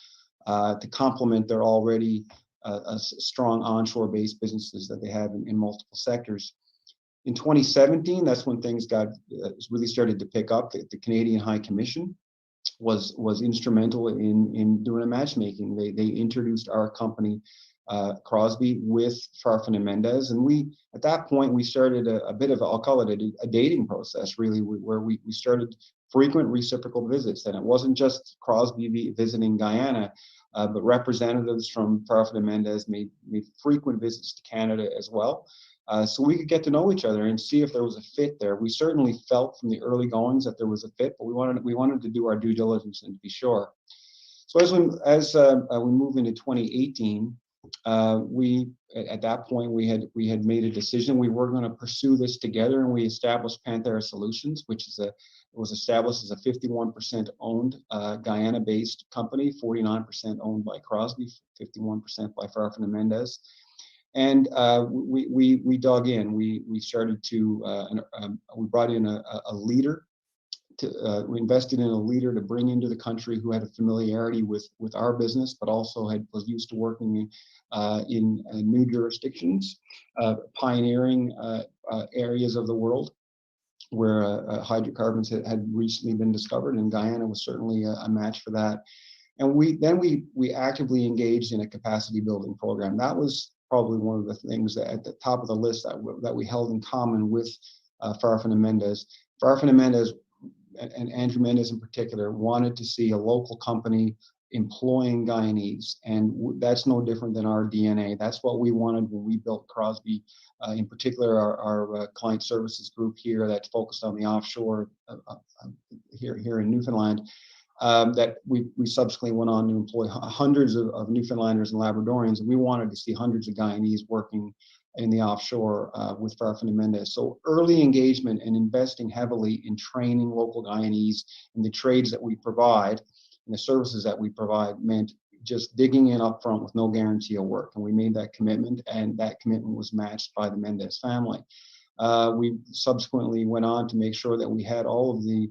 to complement their already strong onshore-based businesses that they have in multiple sectors. In 2017, that's when things really started to pick up. The Canadian High Commission was instrumental in doing a matchmaking. They introduced our company, Crosbie, with Farfan and Mendez, and at that point we started a bit of I'll call it a dating process, really, where we started frequent reciprocal visits. And it wasn't just Crosbie visiting Guyana, but representatives from Farfan and Mendez made frequent visits to Canada as well, so we could get to know each other and see if there was a fit there. We certainly felt from the early goings that there was a fit, but we wanted to do our due diligence and to be sure. So as we move into 2018. At that point we had made a decision. We were going to pursue this together, and we established Panthera Solutions, which was established as a 51% owned Guyana-based company, 49% owned by Crosbie, 51% by Farfan and Mendez. And we dug in. We started to we brought in a leader. We invested in a leader to bring into the country who had a familiarity with our business, but also was used to working in new jurisdictions, pioneering areas of the world where hydrocarbons had recently been discovered, and Guyana was certainly a match for that. And we actively engaged in a capacity building program. That was probably one of the things that at the top of the list that we held in common with Farfan and Mendez. Farfan and Mendez, and Andrew Mendez in particular, wanted to see a local company employing Guyanese, and that's no different than our DNA. That's what we wanted when we built Crosbie, in particular our client services group here that's focused on the offshore here in Newfoundland. That we subsequently went on to employ hundreds of Newfoundlanders and Labradorians, and we wanted to see hundreds of Guyanese working in the offshore with Farfan and Mendez. So early engagement and investing heavily in training local Guyanese in the trades that we provide and the services that we provide meant just digging in up front with no guarantee of work. And we made that commitment, and that commitment was matched by the Mendez family. We subsequently went on to make sure that we had all of the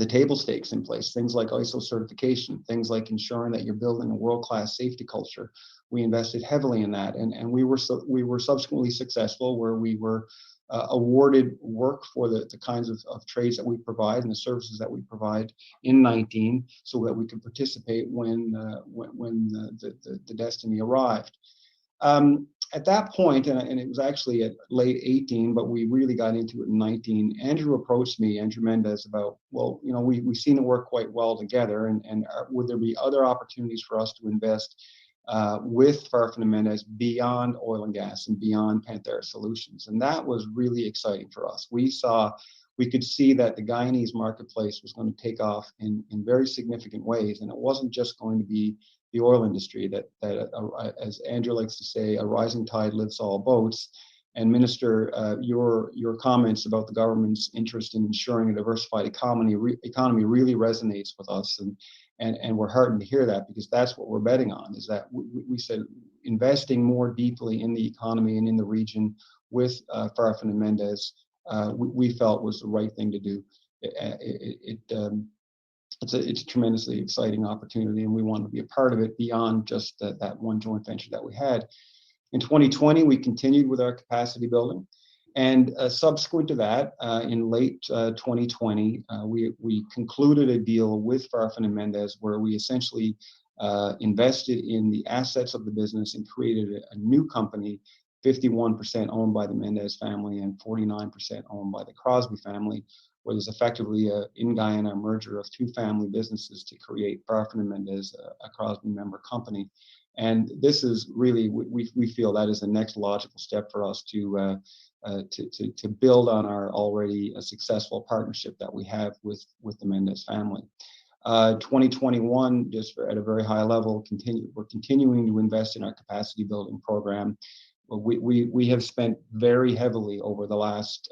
table stakes in place, things like ISO certification, things like ensuring that you're building a world-class safety culture. We invested heavily in that, and we were subsequently successful, where we were awarded work for the kinds of trades that we provide and the services that we provide in 19, so that we could participate when the destiny arrived. At that point, and it was actually at late 18, but we really got into it in 19, Andrew approached me, Andrew Mendez, about, well, we've seen it work quite well together, and would there be other opportunities for us to invest with Farfan and Mendez beyond oil and gas and beyond Panthera Solutions? And that was really exciting for us. We saw we could see that the Guyanese marketplace was going to take off in very significant ways. And it wasn't just going to be the oil industry that as Andrew likes to say, a rising tide lifts all boats. And Minister, your comments about the government's interest in ensuring a diversified economy really resonates with us. And we're heartened to hear that, because that's what we're betting on, is that we said investing more deeply in the economy and in the region with Farfan and Mendez, we felt was the right thing to do. It's a tremendously exciting opportunity, and we want to be a part of it beyond just that one joint venture that we had. In 2020, we continued with our capacity building. And subsequent to that, in late 2020, we concluded a deal with Farfan and Mendez where we essentially invested in the assets of the business and created a new company, 51% owned by the Mendez family and 49% owned by the Crosbie family, where there's effectively in Guyana a merger of two family businesses to create Farfan and Mendez, a Crosbie member company. And this is really, we feel that is the next logical step for us to build on our already successful partnership that we have with the Mendez family. 2021, just at a very high level, we're continuing to invest in our capacity building program. We have spent very heavily over the last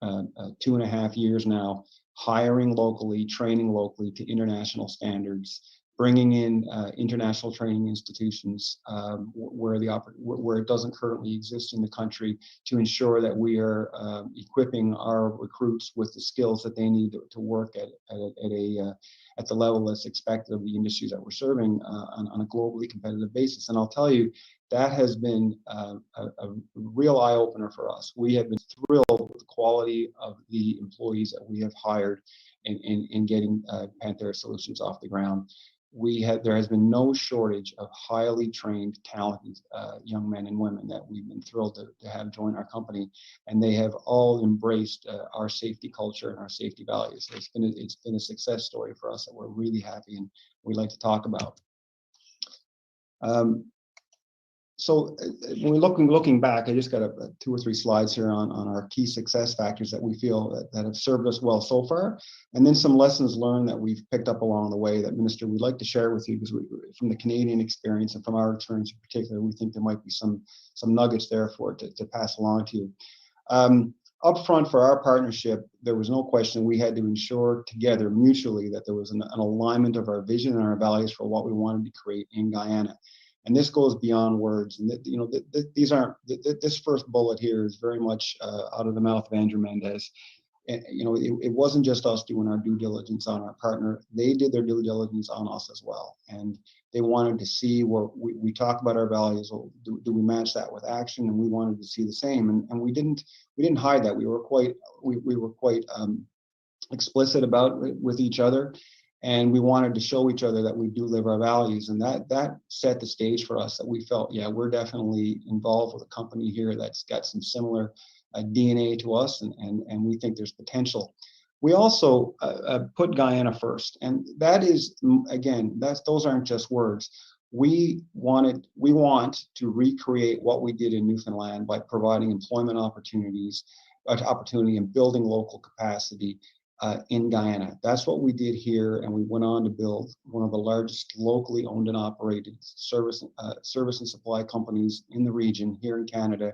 2.5 years now, hiring locally, training locally to international standards, bringing in international training institutions where it doesn't currently exist in the country, to ensure that we are equipping our recruits with the skills that they need to work at the level that's expected of the industries that we're serving on a globally competitive basis. And I'll tell you, that has been a real eye-opener for us. We have been thrilled with the quality of the employees that we have hired in getting Panthera Solutions off the ground. There has been no shortage of highly trained, talented young men and women that we've been thrilled to have join our company, and they have all embraced our safety culture and our safety values. So it's been a success story for us that we're really happy and we'd like to talk about. So when we're looking back, I just got 2 or 3 slides here on our key success factors that we feel that have served us well so far, and then some lessons learned that we've picked up along the way that, Minister, we'd like to share with you, because from the Canadian experience and from our experience in particular, we think there might be some nuggets there for it to pass along to you. Up front for our partnership, there was no question we had to ensure together mutually that there was an alignment of our vision and our values for what we wanted to create in Guyana. And this goes beyond words. And these aren't. This first bullet here is very much out of the mouth of Andrew Mendez. And, it wasn't just us doing our due diligence on our partner. They did their due diligence on us as well, and they wanted to see where we talk about our values. Do we match that with action? And we wanted to see the same. And we didn't hide that. We were quite explicit about it with each other. And we wanted to show each other that we do live our values, and that set the stage for us, that we felt, yeah, we're definitely involved with a company here that's got some similar DNA to us, and we think there's potential. We also put Guyana first, and that is, again, those aren't just words. We want to recreate what we did in Newfoundland by providing employment opportunity and building local capacity in Guyana. That's what we did here, and we went on to build one of the largest locally owned and operated service and supply companies in the region here in Canada,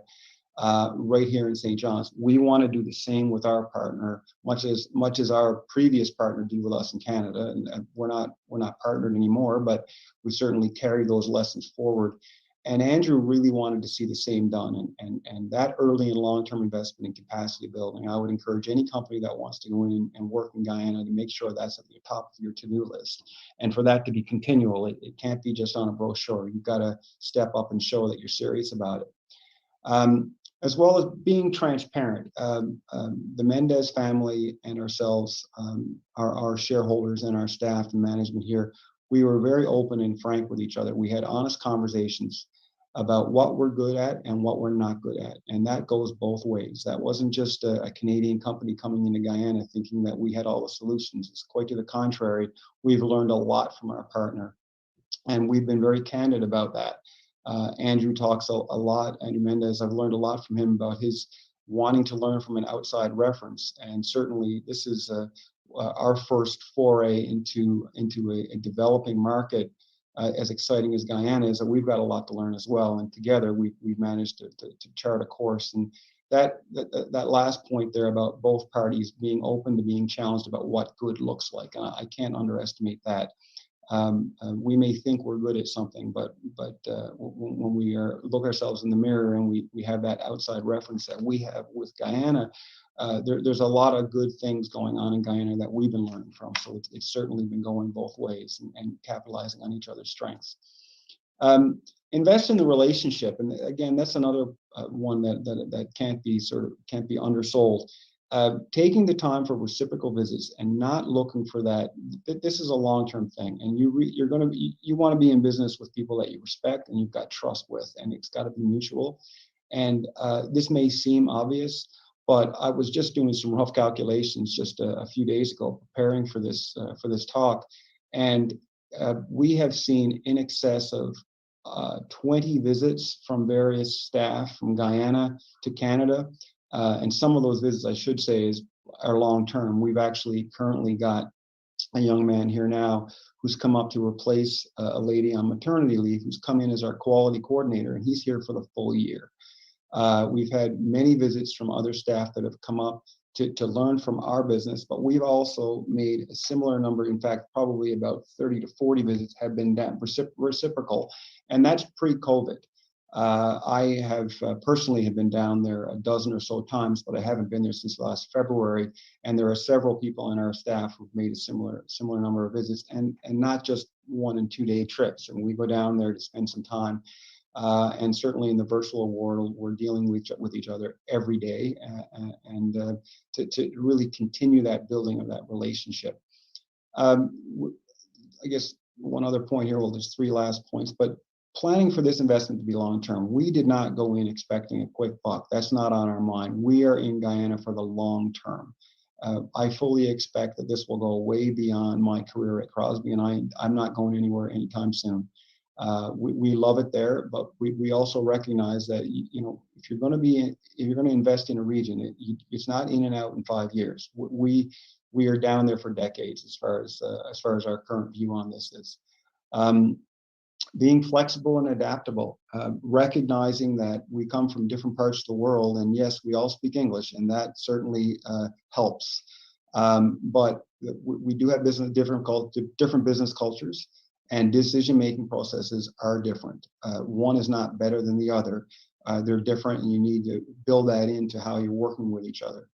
right here in St. John's. We want to do the same with our partner, much as our previous partner did with us in Canada. And we're not partnered anymore, but we certainly carry those lessons forward. And Andrew really wanted to see the same done, and that early and long-term investment in capacity building. I would encourage any company that wants to go in and work in Guyana to make sure that's at the top of your to-do list, and for that to be continual. It can't be just on a brochure. You've got to step up and show that you're serious about it. As well as being transparent. The Mendez family and ourselves, our shareholders and our staff and management here, we were very open and frank with each other. We had honest conversations about what we're good at and what we're not good at. And that goes both ways. That wasn't just a Canadian company coming into Guyana thinking that we had all the solutions. It's quite to the contrary. We've learned a lot from our partner, and we've been very candid about that. Andrew talks a lot. Andrew Mendez, I've learned a lot from him about his wanting to learn from an outside reference. And certainly this is our first foray into a developing market. As exciting as Guyana is, that we've got a lot to learn as well. And together we've managed to chart a course. And that last point there about both parties being open to being challenged about what good looks like, and I can't underestimate that. We may think we're good at something, but when we look ourselves in the mirror and we have that outside reference that we have with Guyana, there's a lot of good things going on in Guyana that we've been learning from. So it's certainly been going both ways and capitalizing on each other's strengths. Invest in the relationship, and again, that's another one that can't be undersold. Taking the time for reciprocal visits and not looking for that. This is a long-term thing, and you want to be in business with people that you respect and you've got trust with, and it's got to be mutual. And this may seem obvious, but I was just doing some rough calculations just a few days ago, preparing for this talk, and we have seen in excess of 20 visits from various staff from Guyana to Canada. And some of those visits, I should say, are long-term. We've actually currently got a young man here now who's come up to replace a lady on maternity leave who's come in as our quality coordinator, and he's here for the full year. We've had many visits from other staff that have come up to learn from our business, but we've also made a similar number. In fact, probably about 30 to 40 visits have been reciprocal, and that's pre-COVID. I have personally have been down there a dozen or so times, but I haven't been there since last February. And there are several people in our staff who've made a similar number of visits, and not just 1 and 2 day trips. And we go down there to spend some time. And certainly in the virtual world, we're dealing with each other every day, and to really continue that building of that relationship. I guess one other point here, well, there's 3 last points, but planning for this investment to be long-term. We did not go in expecting a quick buck. That's not on our mind. We are in Guyana for the long term. I fully expect that this will go way beyond my career at Crosbie, and I'm not going anywhere anytime soon. We love it there, but we also recognize that, if you're going to invest in a region, it's not in and out in 5 years. We are down there for decades as far as our current view on this is. Being flexible and adaptable, recognizing that we come from different parts of the world, and yes, we all speak English, and that certainly helps. But we do have different business cultures, and decision-making processes are different. One is not better than the other. They're different, and you need to build that into how you're working with each other.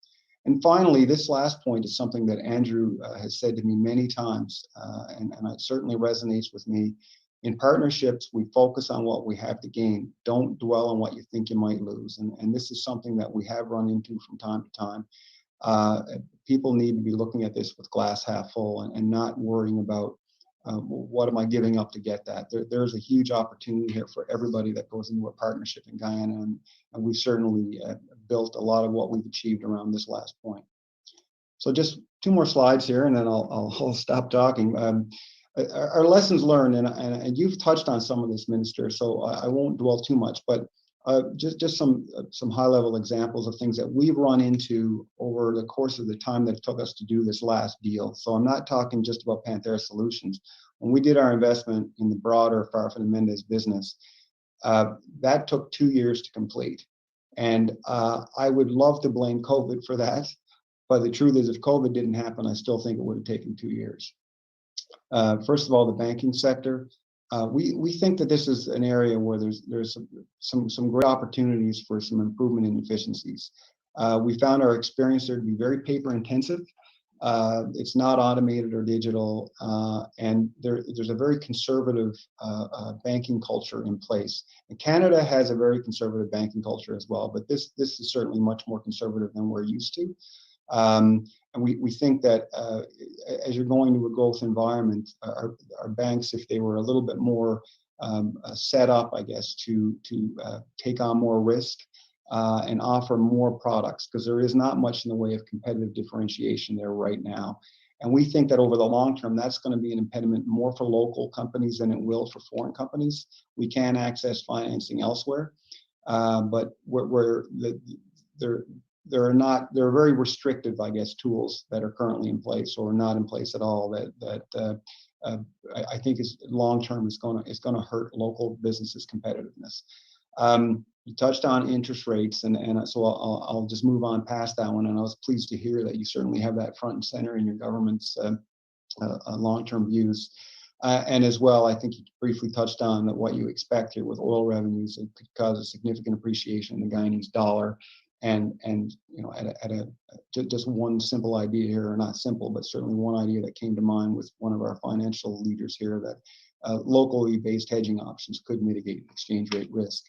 And finally, this last point is something that Andrew has said to me many times, and it certainly resonates with me. In partnerships, we focus on what we have to gain. Don't dwell on what you think you might lose. And this is something that we have run into from time to time. People need to be looking at this with glass half full and not worrying about what am I giving up to get that. There's a huge opportunity here for everybody that goes into a partnership in Guyana, and we've certainly built a lot of what we've achieved around this last point. So just 2 more slides here, and then I'll stop talking. Our lessons learned, and you've touched on some of this, Minister, so I won't dwell too much, but just some high-level examples of things that we've run into over the course of the time that it took us to do this last deal. So I'm not talking just about Panthera Solutions. When we did our investment in the broader Farfan and Mendez business, that took 2 years to complete. And I would love to blame COVID for that, but the truth is, if COVID didn't happen, I still think it would have taken 2 years. First of all, the banking sector. We think that this is an area where there's some great opportunities for some improvement in efficiencies. We found our experience there to be very paper intensive. It's not automated or digital, and there's a very conservative banking culture in place. And Canada has a very conservative banking culture as well, but this is certainly much more conservative than we're used to. And we think that as you're going to a growth environment, our banks, if they were a little bit more set up, I guess, to take on more risk and offer more products, because there is not much in the way of competitive differentiation there right now. And we think that over the long term, that's going to be an impediment more for local companies than it will for foreign companies. We can access financing elsewhere, but there are very restrictive, I guess, tools that are currently in place or not in place at all that I think is long term is going to hurt local businesses' competitiveness. You touched on interest rates, and so I'll just move on past that one. And I was pleased to hear that you certainly have that front and center in your government's long-term views. And as well, I think you briefly touched on that what you expect here with oil revenues, it could cause a significant appreciation in the Guyanese dollar. And you know, just one simple idea here, or not simple, but certainly one idea that came to mind with one of our financial leaders here, that locally based hedging options could mitigate exchange rate risk.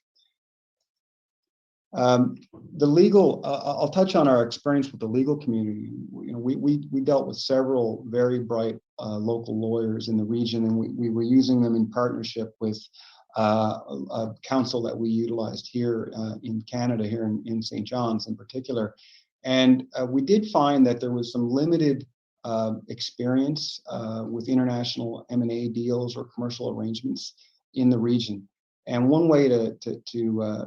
The legal, I'll touch on our experience with the legal community. You know, we dealt with several very bright local lawyers in the region, and we were using them in partnership with a council that we utilized here in Canada, here in St. John's in particular. And we did find that there was some limited experience with international M&A deals or commercial arrangements in the region. And one way to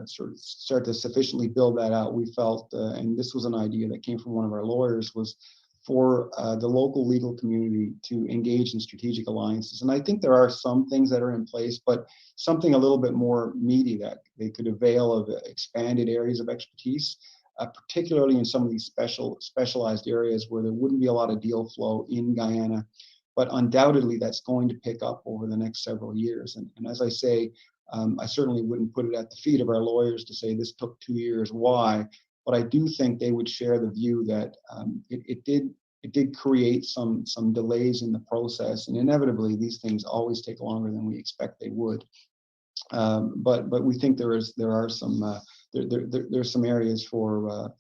sort of start to sufficiently build that out, we felt, and this was an idea that came from one of our lawyers, was for the local legal community to engage in strategic alliances. And I think there are some things that are in place, but something a little bit more meaty that they could avail of expanded areas of expertise, particularly in some of these specialized areas where there wouldn't be a lot of deal flow in Guyana, but undoubtedly that's going to pick up over the next several years. And as I say, I certainly wouldn't put it at the feet of our lawyers to say this took 2 years, why? But I do think they would share the view that it did create some delays in the process, and inevitably these things always take longer than we expect they would. But we think there's some areas for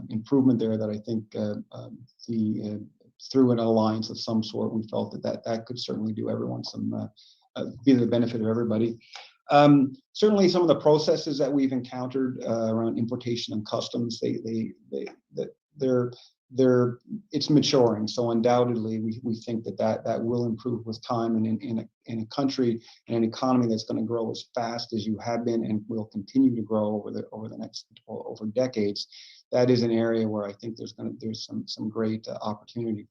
improvement there that I think through an alliance of some sort, we felt that could certainly do everyone be to the benefit of everybody. Certainly, some of the processes that we've encountered around importation and customs, it's maturing. So undoubtedly, we think that will improve with time, and in a country and an economy that's going to grow as fast as you have been and will continue to grow over decades. That is an area where I think there's some great opportunity.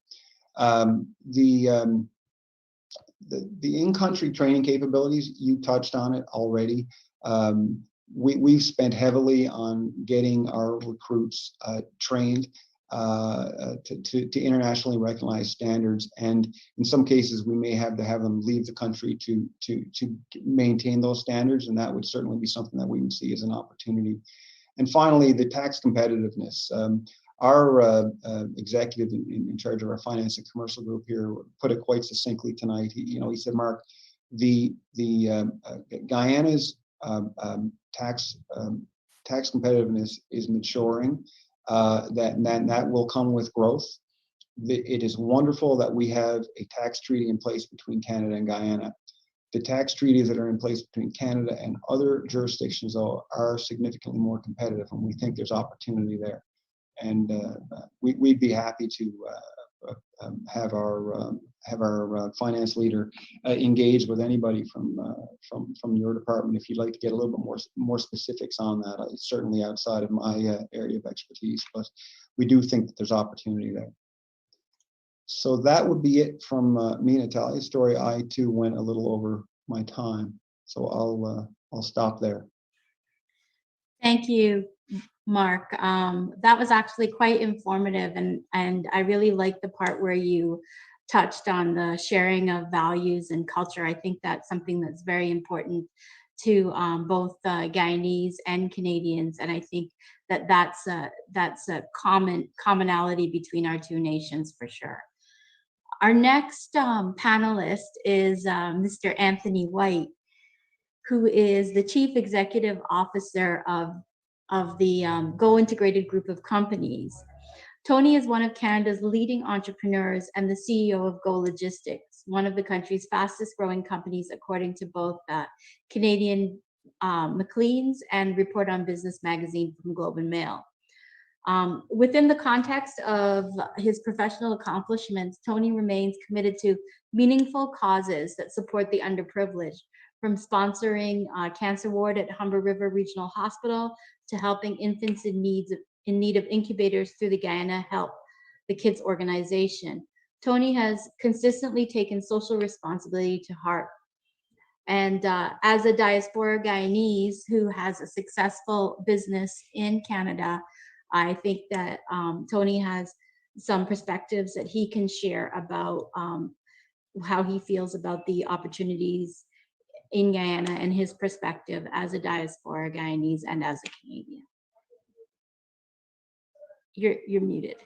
The in-country training capabilities, you touched on it already. We've spent heavily on getting our recruits trained to internationally recognized standards, and in some cases we may have to have them leave the country to maintain those standards, and that would certainly be something that we would see as an opportunity. And finally, the tax competitiveness. Our executive in charge of our finance and commercial group here put it quite succinctly tonight. He said, Mark, the Guyana's tax competitiveness is maturing. That will come with growth. It is wonderful that we have a tax treaty in place between Canada and Guyana. The tax treaties that are in place between Canada and other jurisdictions, though, are significantly more competitive, and we think there's opportunity there. And we'd be happy to have our finance leader engage with anybody from your department if you'd like to get a little bit more specifics on that. It's certainly outside of my area of expertise, but we do think that there's opportunity there. So that would be it from me, Natalia. Story, I too went a little over my time, so I'll stop there. Thank you, Mark. That was actually quite informative, and I really like the part where you touched on the sharing of values and culture. I think that's something that's very important to both Guyanese and Canadians, and I think that's a commonality between our two nations for sure. Our next panelist is Mr. Anthony Whyte, who is the Chief Executive Officer of the Go Integrated Group of Companies. Tony is one of Canada's leading entrepreneurs and the CEO of Go Logistics, one of the country's fastest growing companies according to both Canadian Maclean's and Report on Business magazine from Globe and Mail. Within the context of his professional accomplishments, Tony remains committed to meaningful causes that support the underprivileged, from sponsoring cancer ward at Humber River Regional Hospital to helping infants in need of incubators through the Guyana Help the Kids organization. Tony has consistently taken social responsibility to heart. And as a diaspora Guyanese who has a successful business in Canada, I think that Tony has some perspectives that he can share about how he feels about the opportunities in Guyana and his perspective as a diaspora Guyanese and as a Canadian. You're muted.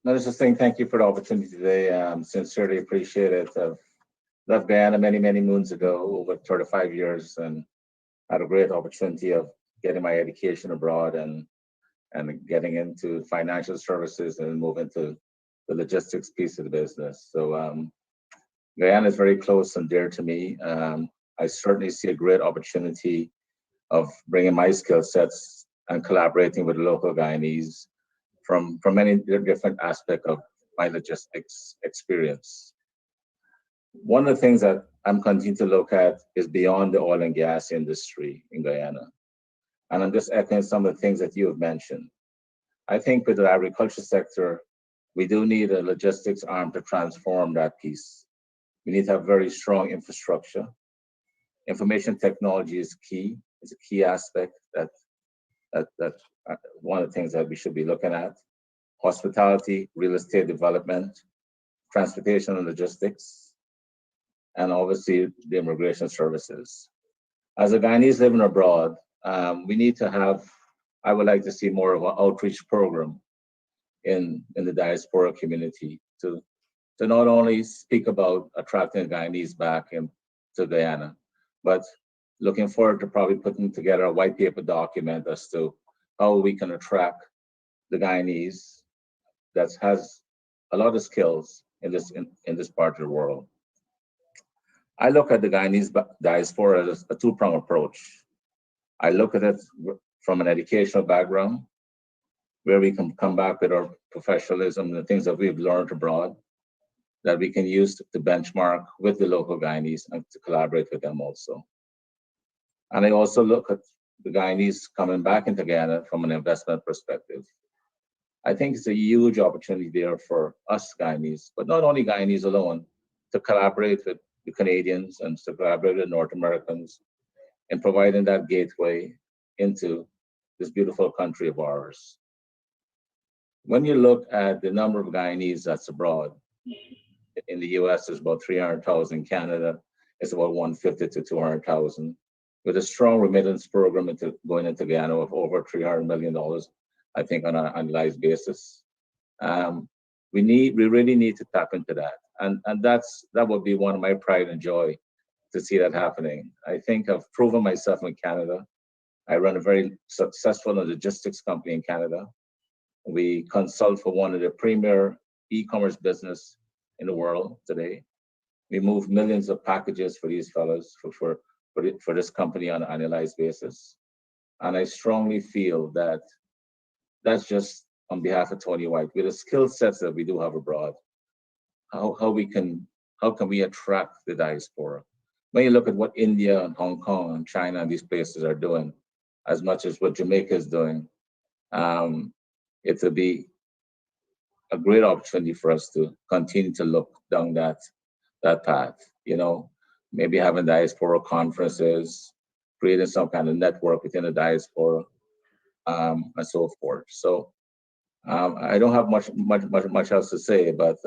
No, just saying thank you for the opportunity today. Sincerely appreciate it. I've left Guyana many, many moons ago, over 35 years, and had a great opportunity of getting my education abroad and getting into financial services and move into the logistics piece of the business. So Guyana is very close and dear to me. I certainly see a great opportunity of bringing my skill sets and collaborating with the local Guyanese from many different aspects of my logistics experience. One of the things that I'm continuing to look at is beyond the oil and gas industry in Guyana. And I'm just echoing some of the things that you have mentioned. I think with the agriculture sector, we do need a logistics arm to transform that piece. We need to have very strong infrastructure. Information technology is key. It's a key aspect that one of the things that we should be looking at. Hospitality, real estate development, transportation and logistics, and obviously the immigration services. As a Guyanese living abroad, we need to have, I would like to see more of an outreach program in the diaspora community to not only speak about attracting Guyanese back into Guyana, but looking forward to probably putting together a white paper document as to how we can attract the Guyanese that has a lot of skills in this part of the world. I look at the Guyanese diaspora as a two-pronged approach. I look at it from an educational background, where we can come back with our professionalism and the things that we've learned abroad that we can use to benchmark with the local Guyanese and to collaborate with them also. And I also look at the Guyanese coming back into Guyana from an investment perspective. I think it's a huge opportunity there for us Guyanese, but not only Guyanese alone, to collaborate with the Canadians and to collaborate with North Americans in providing that gateway into this beautiful country of ours. When you look at the number of Guyanese that's abroad, in the US, there's about 300,000. Canada is about 150 to 200,000. With a strong remittance program going into Guyana of over $300 million, I think on an annualized basis. We really need to tap into that. And that would be one of my pride and joy to see that happening. I think I've proven myself in Canada. I run a very successful logistics company in Canada. We consult for one of the premier e-commerce business in the world today. We move millions of packages for these fellows for this company on an annualized basis. And I strongly feel that that's just on behalf of Tony Whyte, with the skill sets that we do have abroad, how can we attract the diaspora? When you look at what India and Hong Kong and China and these places are doing, as much as what Jamaica is doing, it will be a great opportunity for us to continue to look down that path. You know, maybe having diaspora conferences, creating some kind of network within the diaspora, and so forth. So I don't have much else to say, but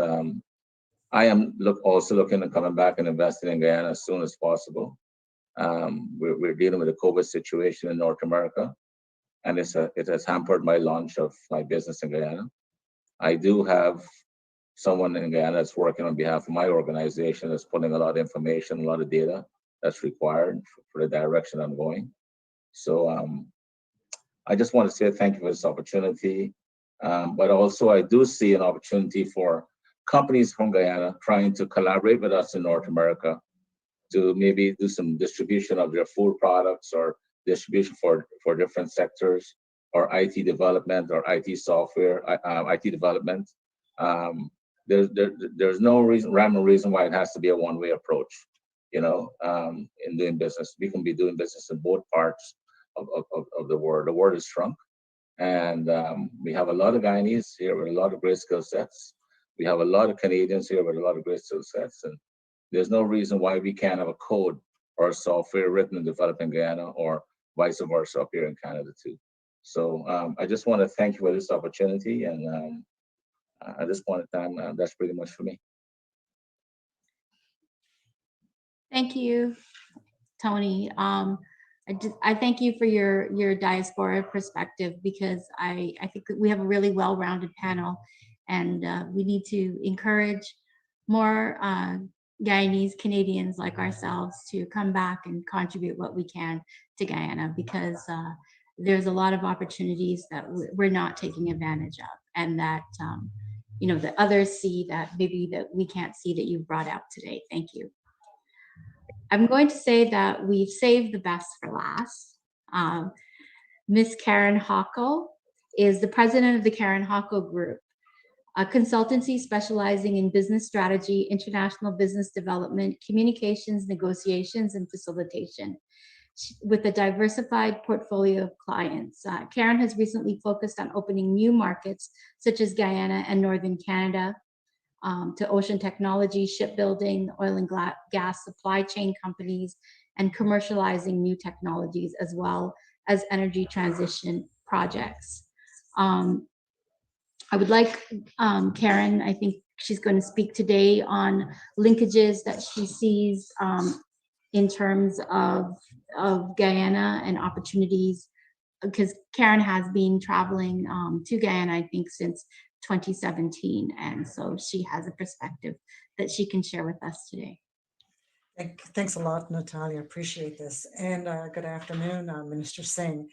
I am also looking at coming back and investing in Guyana as soon as possible. We're dealing with a COVID situation in North America, and it has hampered my launch of my business in Guyana. I do have someone in Guyana that's working on behalf of my organization that's putting a lot of information, a lot of data that's required for the direction I'm going. So I just want to say thank you for this opportunity. But also I do see an opportunity for companies from Guyana trying to collaborate with us in North America to maybe do some distribution of their food products or distribution for different sectors or IT development or IT software, IT development. There's no rhyme or reason why it has to be a one-way approach, in doing business. We can be doing business in both parts of the world. The world is shrunk, and we have a lot of Guyanese here with a lot of great skill sets. We have a lot of Canadians here with a lot of great skill sets, and there's no reason why we can't have a code or software written and developed in Guyana, or vice versa up here in Canada too. So I just want to thank you for this opportunity, and at this point in time, that's pretty much for me. Thank you, Tony. I thank you for your diaspora perspective, because I think that we have a really well-rounded panel, and we need to encourage more Guyanese Canadians like ourselves to come back and contribute what we can to Guyana, because there's a lot of opportunities that we're not taking advantage of, and that that others see that maybe that we can't see, that you've brought out today. Thank you. I'm going to say that we've saved the best for last. Ms. Caron Hawco is the president of the Caron Hawco Group, a consultancy specializing in business strategy, international business development, communications, negotiations, and facilitation, with a diversified portfolio of clients. Caron has recently focused on opening new markets such as Guyana and Northern Canada, to ocean technology, shipbuilding, oil and gas supply chain companies, and commercializing new technologies, as well as energy transition projects. I would like Caron, I think she's going to speak today on linkages that she sees in terms of Guyana and opportunities, because Caron has been traveling to Guyana, I think, since 2017, and so she has a perspective that she can share with us today. Thanks a lot, Natalia. Appreciate this. And good afternoon, Minister Singh.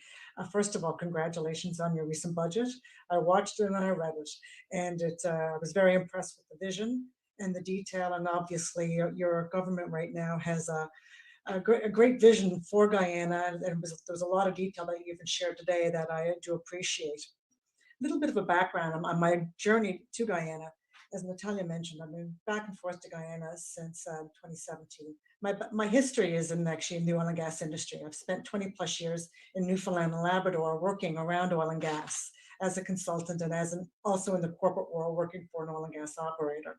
First of all, congratulations on your recent budget. I watched it and I read it, and I was very impressed with the vision and the detail. And obviously, your government right now has a great vision for Guyana. And there's a lot of detail that you even shared today that I do appreciate. A little bit of a background on my journey to Guyana. As Natalia mentioned, I've been back and forth to Guyana since 2017. My history is in actually the oil and gas industry. I've spent 20 plus years in Newfoundland and Labrador working around oil and gas as a consultant, and also in the corporate world working for an oil and gas operator.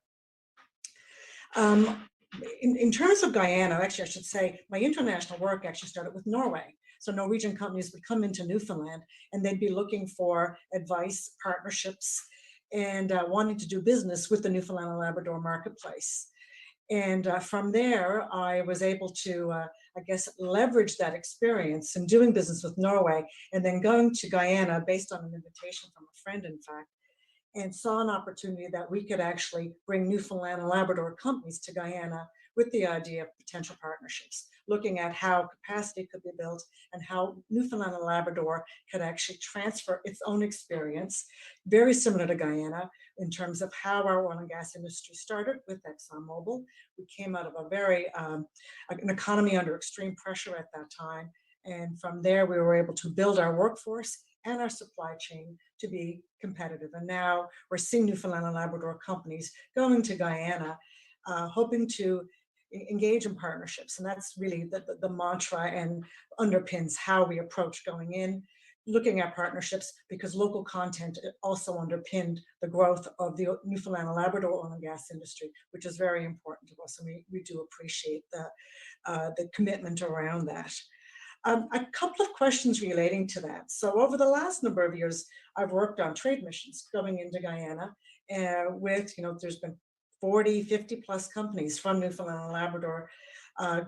In terms of Guyana, actually I should say my international work actually started with Norway. So Norwegian companies would come into Newfoundland and they'd be looking for advice, partnerships, and wanting to do business with the Newfoundland and Labrador marketplace. And from there, I was able to, leverage that experience in doing business with Norway, and then going to Guyana based on an invitation from a friend, in fact, and saw an opportunity that we could actually bring Newfoundland and Labrador companies to Guyana with the idea of potential partnerships, looking at how capacity could be built and how Newfoundland and Labrador could actually transfer its own experience, very similar to Guyana, in terms of how our oil and gas industry started with ExxonMobil. We came out of a very, an economy under extreme pressure at that time. And from there, we were able to build our workforce and our supply chain to be competitive. And now we're seeing Newfoundland and Labrador companies going to Guyana, hoping to engage in partnerships. And that's really the mantra and underpins how we approach going in, looking at partnerships, because local content also underpinned the growth of the Newfoundland and Labrador oil and gas industry, which is very important to us. And we do appreciate the commitment around that. A couple of questions relating to that. So over the last number of years, I've worked on trade missions going into Guyana with, there's been 40, 50 plus companies from Newfoundland and Labrador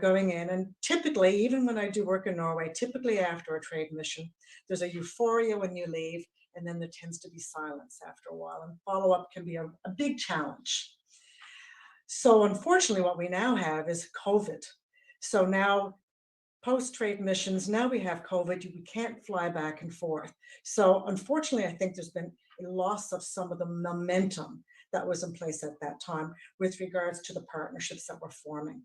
going in. And typically, even when I do work in Norway, typically after a trade mission, there's a euphoria when you leave, and then there tends to be silence after a while. And follow-up can be a big challenge. So unfortunately, what we now have is COVID. So now, post-trade missions, now we have COVID, we can't fly back and forth. So unfortunately, I think there's been a loss of some of the momentum that was in place at that time with regards to the partnerships that we're forming.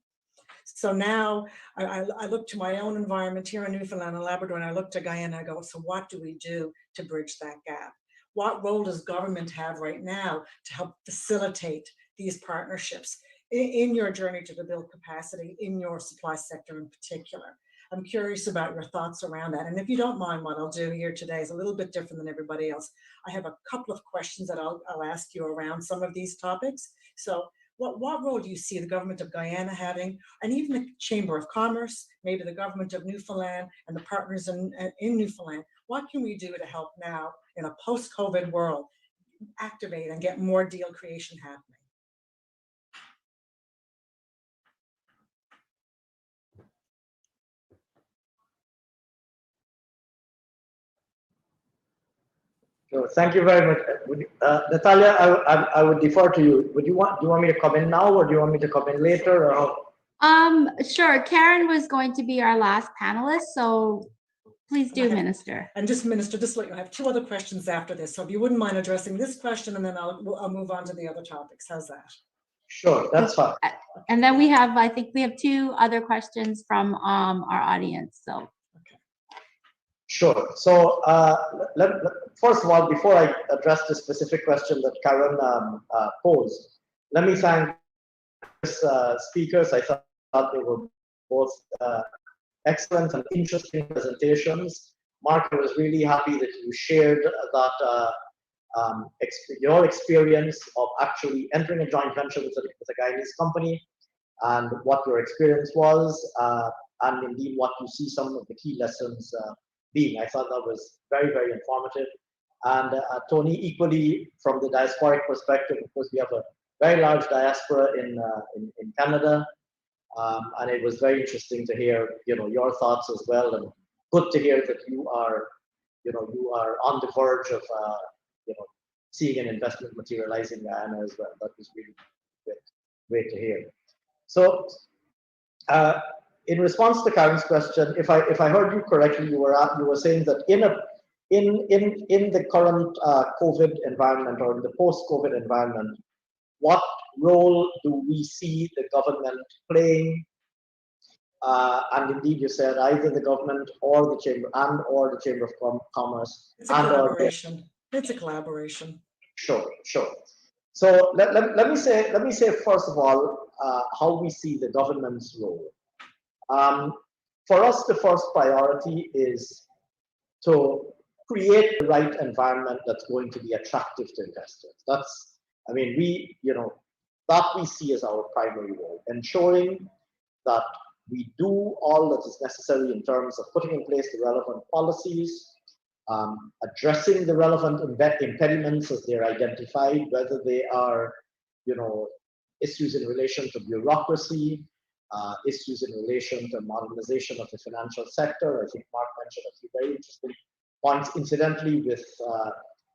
So now I look to my own environment here in Newfoundland and Labrador, and I look to Guyana, I go, so what do we do to bridge that gap? What role does government have right now to help facilitate these partnerships in your journey to build capacity in your supply sector in particular? I'm curious about your thoughts around that. And if you don't mind, what I'll do here today is a little bit different than everybody else. I have a couple of questions that I'll ask you around some of these topics. So what role do you see the government of Guyana having, and even the Chamber of Commerce, maybe the government of Newfoundland and the partners in Newfoundland? What can we do to help now in a post-COVID world activate and get more deal creation happening? So thank you very much. Natalia, I would defer to you. Do you want me to come in now, or do you want me to come in later, or how? Sure. Caron was going to be our last panelist, so please do, Minister. And just Minister, just let you know, I have two other questions after this. So if you wouldn't mind addressing this question, and then I'll move on to the other topics. How's that? Sure, that's fine. And then I think we have two other questions from our audience. So. Sure. So first of all, before I address the specific question that Caron posed, let me thank speakers. I thought they were both excellent and interesting presentations. Mark, I was really happy that you shared that your experience of actually entering a joint venture with a Guyanese company, and what your experience was, and indeed what you see some of the key lessons being. I thought that was very, very informative. And Tony, equally from the diasporic perspective, of course, we have a very large diaspora in Canada, and it was very interesting to hear, your thoughts as well, and good to hear that you are on the verge of, seeing an investment materialize in Guyana as well. That was really great to hear. So, in response to Karen's question, if I heard you correctly, you were saying that in the current COVID environment, or in the post-COVID environment, what role do we see the government playing? And indeed, you said either the government or the chamber or the Chamber of Commerce. It's a collaboration. It's a collaboration. Sure. So let me say first of all how we see the government's role. For us, the first priority is to create the right environment that's going to be attractive to investors. That we see as our primary role, ensuring that we do all that is necessary in terms of putting in place the relevant policies, addressing the relevant impediments as they're identified, whether they are, issues in relation to bureaucracy, issues in relation to modernization of the financial sector. I think Mark mentioned a few very interesting points, incidentally, with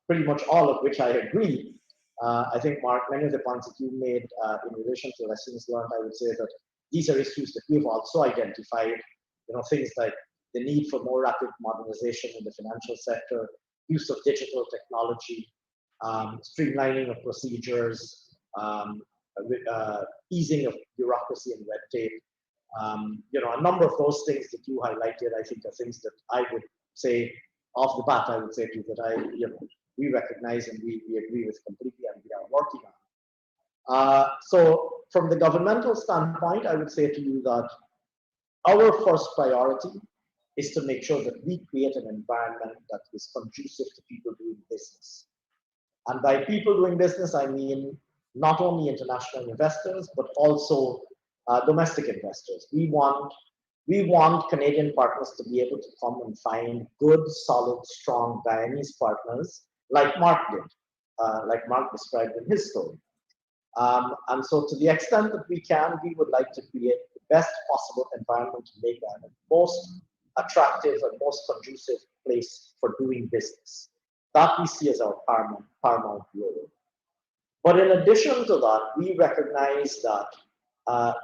pretty much all of which I agree. I think, Mark, many of the points that you made in relation to lessons learned, I would say that these are issues that we've also identified, things like the need for more rapid modernization in the financial sector, use of digital technology, streamlining of procedures, easing of bureaucracy and red tape. A number of those things that you highlighted, I think, are things that I would say off the bat, I would say to you that we recognize and we agree with completely, and we are working on. So from the governmental standpoint, I would say to you that our first priority is to make sure that we create an environment that is conducive to people doing business. And by people doing business, I mean not only international investors, but also domestic investors. We want Canadian partners to be able to come and find good, solid, strong Guyanese partners, like Mark did, like Mark described in his story. And so to the extent that we can, we would like to create the best possible environment to make Guyana the most attractive and most conducive place for doing business. That we see as our paramount role. But in addition to that, we recognize that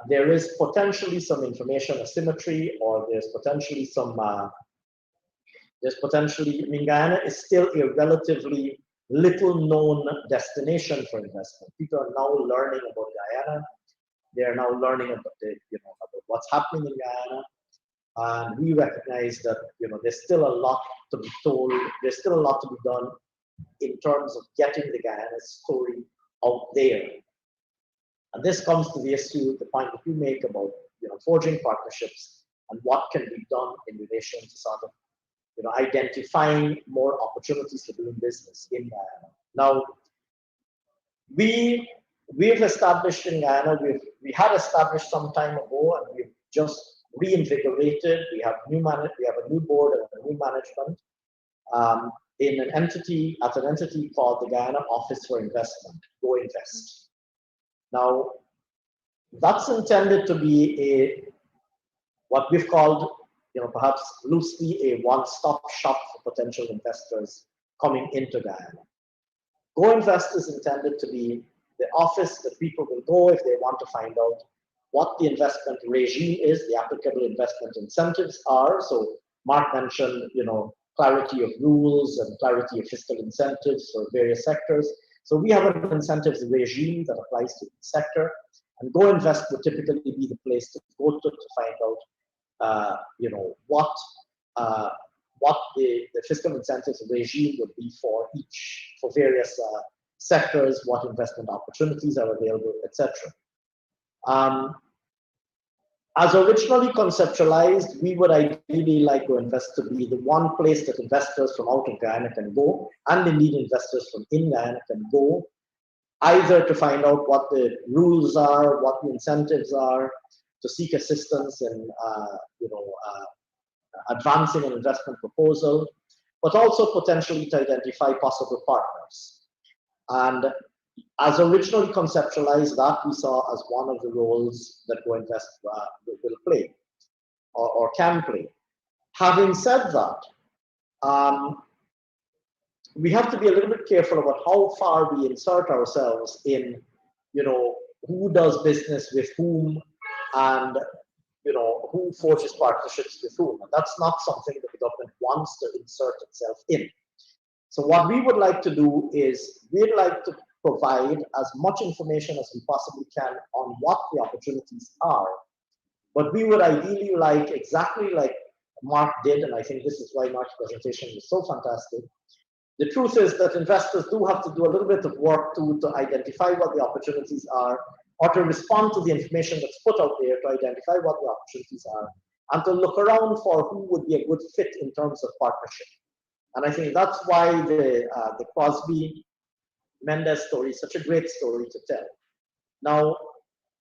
there is potentially some information asymmetry, or there's potentially Guyana is still a relatively little known destination for investment. People are now learning about Guyana. They are now learning about about what's happening in Guyana, and we recognize that there's still a lot to be told. There's still a lot to be done in terms of getting the Guyana story out there. And this comes to the issue, the point that you make about forging partnerships and what can be done in relation to sort of identifying more opportunities for doing business in Guyana. Now, we've established in Guyana, we had established some time ago, and we've just reinvigorated. We have a new board and a new management in an entity called the Guyana Office for Investment, Go Invest. Now, that's intended to be what we've called, perhaps loosely, a one-stop shop for potential investors coming into Guyana. Go Invest is intended to be the office that people will go if they want to find out what the investment regime is, the applicable investment incentives are. So Mark mentioned, clarity of rules and clarity of fiscal incentives for various sectors. So we have an incentives regime that applies to each sector, and Go Invest would typically be the place to go to find out, what the fiscal incentives regime would be for various sectors, what investment opportunities are available, etc. As originally conceptualized, we would ideally like Go Invest to be the one place that investors from out of Guyana can go, and indeed investors from in Guyana can go, either to find out what the rules are, what the incentives are, to seek assistance in advancing an investment proposal, but also potentially to identify possible partners. And as originally conceptualized, that we saw as one of the roles that Go Invest will play or can play. Having said that, we have to be a little bit careful about how far we insert ourselves in, who does business with whom, and who forges partnerships with whom. And that's not something that the government wants to insert itself in. So what we would like to do is we'd like to provide as much information as we possibly can on what the opportunities are. But we would ideally like, exactly like Mark did, and I think this is why Mark's presentation was so fantastic. The truth is that investors do have to do a little bit of work to identify what the opportunities are, or to respond to the information that's put out there to identify what the opportunities are, and to look around for who would be a good fit in terms of partnership. And I think that's why the Crosbie Mendez story is such a great story to tell. Now,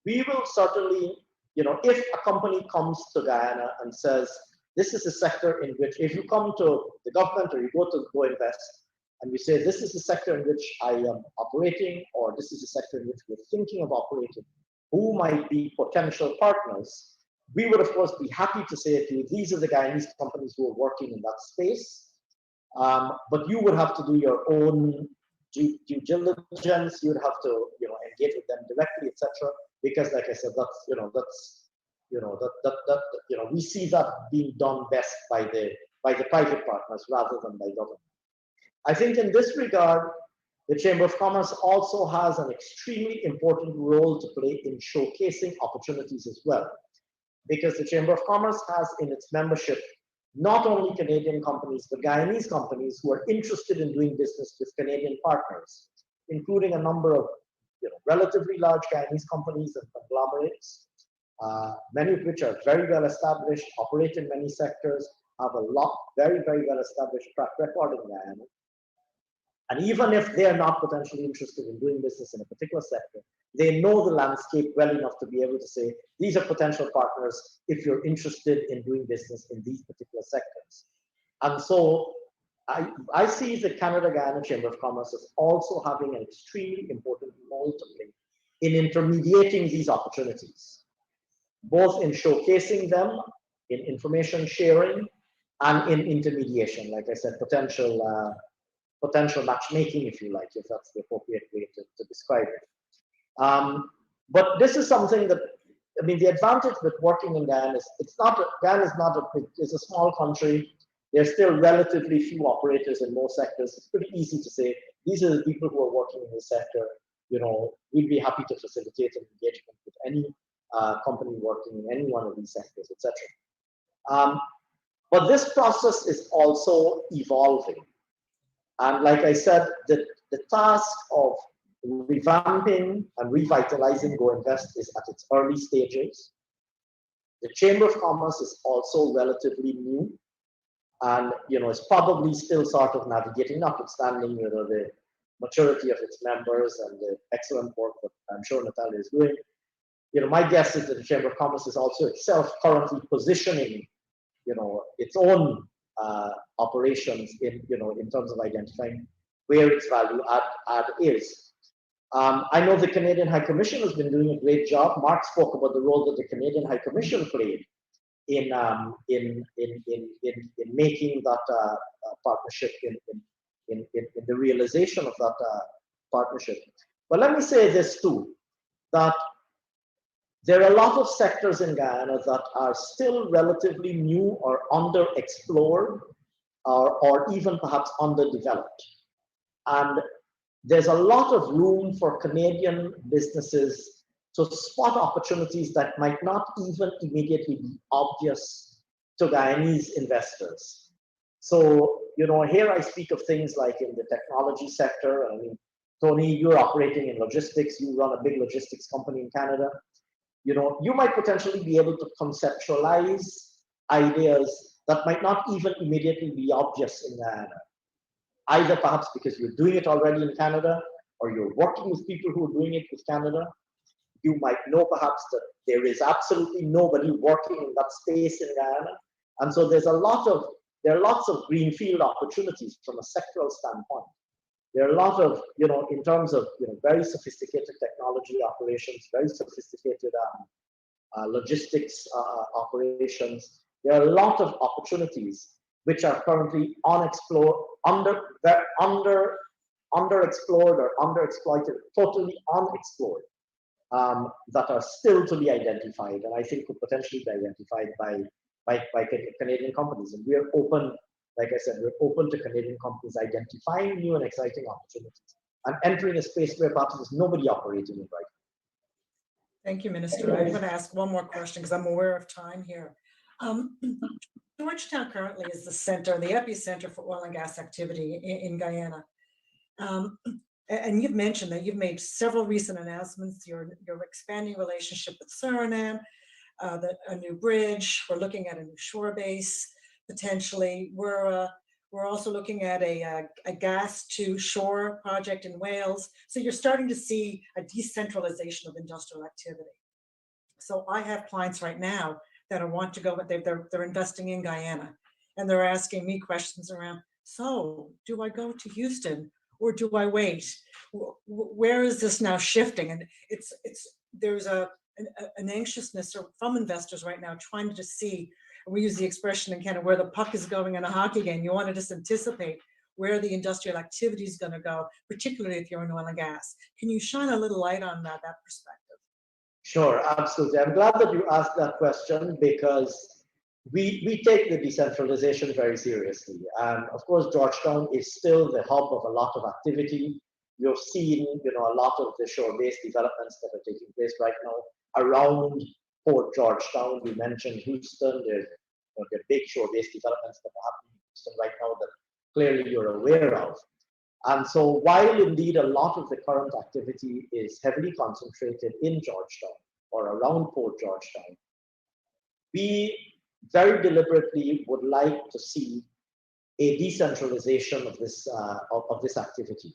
we will certainly, if a company comes to Guyana and says, this is a sector in which, if you come to the government or you go to Go Invest, and we say, this is the sector in which I am operating, or this is the sector in which we're thinking of operating, who might be potential partners, we would, of course, be happy to say to you, these are the Guyanese companies who are working in that space. But you would have to do your own due diligence. You would have to, engage with them directly, etc. Because, like I said, we see that being done best by the private partners rather than by government. I think in this regard, the Chamber of Commerce also has an extremely important role to play in showcasing opportunities as well, because the Chamber of Commerce has in its membership not only Canadian companies, but Guyanese companies who are interested in doing business with Canadian partners, including a number of relatively large Guyanese companies and conglomerates, many of which are very well established, operate in many sectors, have a very, very well established track record in Guyana. And even if they are not potentially interested in doing business in a particular sector, they know the landscape well enough to be able to say, these are potential partners if you're interested in doing business in these particular sectors. And so I see the Canada-Guyana Chamber of Commerce as also having an extremely important role to play in intermediating these opportunities, both in showcasing them, in information sharing, and in intermediation, like I said, potential matchmaking, if you like, if that's the appropriate way to describe it. But this is something that, the advantage with working in Guyana is, Guyana is not it's a small country. There's still relatively few operators in most sectors. It's pretty easy to say, these are the people who are working in this sector. we'd be happy to facilitate an engagement with any company working in any one of these sectors, etc. But this process is also evolving. And like I said, the task of revamping and revitalizing Go Invest is at its early stages. The Chamber of Commerce is also relatively new, and it's probably still sort of navigating, notwithstanding the maturity of its members and the excellent work that I'm sure Natalia is doing. My guess is that the Chamber of Commerce is also itself currently positioning, its own operations in terms of identifying where its value add is. I know the Canadian High Commission has been doing a great job. Mark spoke about the role that the Canadian High Commission played in making that partnership, in the realization of that partnership. But let me say this too, that there are a lot of sectors in Guyana that are still relatively new or underexplored, or even perhaps underdeveloped. And there's a lot of room for Canadian businesses to spot opportunities that might not even immediately be obvious to Guyanese investors. So, here I speak of things like in the technology sector. I mean, Tony, you're operating in logistics. You run a big logistics company in Canada. You might potentially be able to conceptualize ideas that might not even immediately be obvious in Guyana. Either perhaps because you're doing it already in Canada, or you're working with people who are doing it with Canada. You might know perhaps that there is absolutely nobody working in that space in Guyana. And so there are lots of greenfield opportunities from a sectoral standpoint. There are a lot of, in terms of, very sophisticated technology operations, very sophisticated logistics operations. There are a lot of opportunities which are currently unexplored, underexplored or underexploited, totally unexplored, that are still to be identified, and I think could potentially be identified by Canadian companies. And we're open, like I said, we're open to Canadian companies identifying new and exciting opportunities and entering a space where perhaps there's nobody operating in right now. Thank you, Minister. I'm going to ask one more question because I'm aware of time here. Georgetown currently is the epicenter for oil and gas activity in Guyana. And you've mentioned that you've made several recent announcements. You're expanding relationship with Suriname, a new bridge. We're looking at a new shore base, potentially. We're also looking at a gas to shore project in Wales. So you're starting to see a decentralization of industrial activity. So I have clients right now that want to go, but they're investing in Guyana, and they're asking me questions around, so do I go to Houston or do I wait? Where is this now shifting? And there's an anxiousness from investors right now trying to see, and we use the expression in Canada, where the puck is going in a hockey game. You want to just anticipate where the industrial activity is going to go, particularly if you're in oil and gas. Can you shine a little light on that perspective? Sure, absolutely. I'm glad that you asked that question, because we take the decentralization very seriously. And of course, Georgetown is still the hub of a lot of activity. You've seen, a lot of the shore-based developments that are taking place right now around Port Georgetown. We mentioned Houston. There's the big shore-based developments that are happening in Houston right now that clearly you're aware of. And so while indeed a lot of the current activity is heavily concentrated in Georgetown or around Port Georgetown, we very deliberately would like to see a decentralization of this activity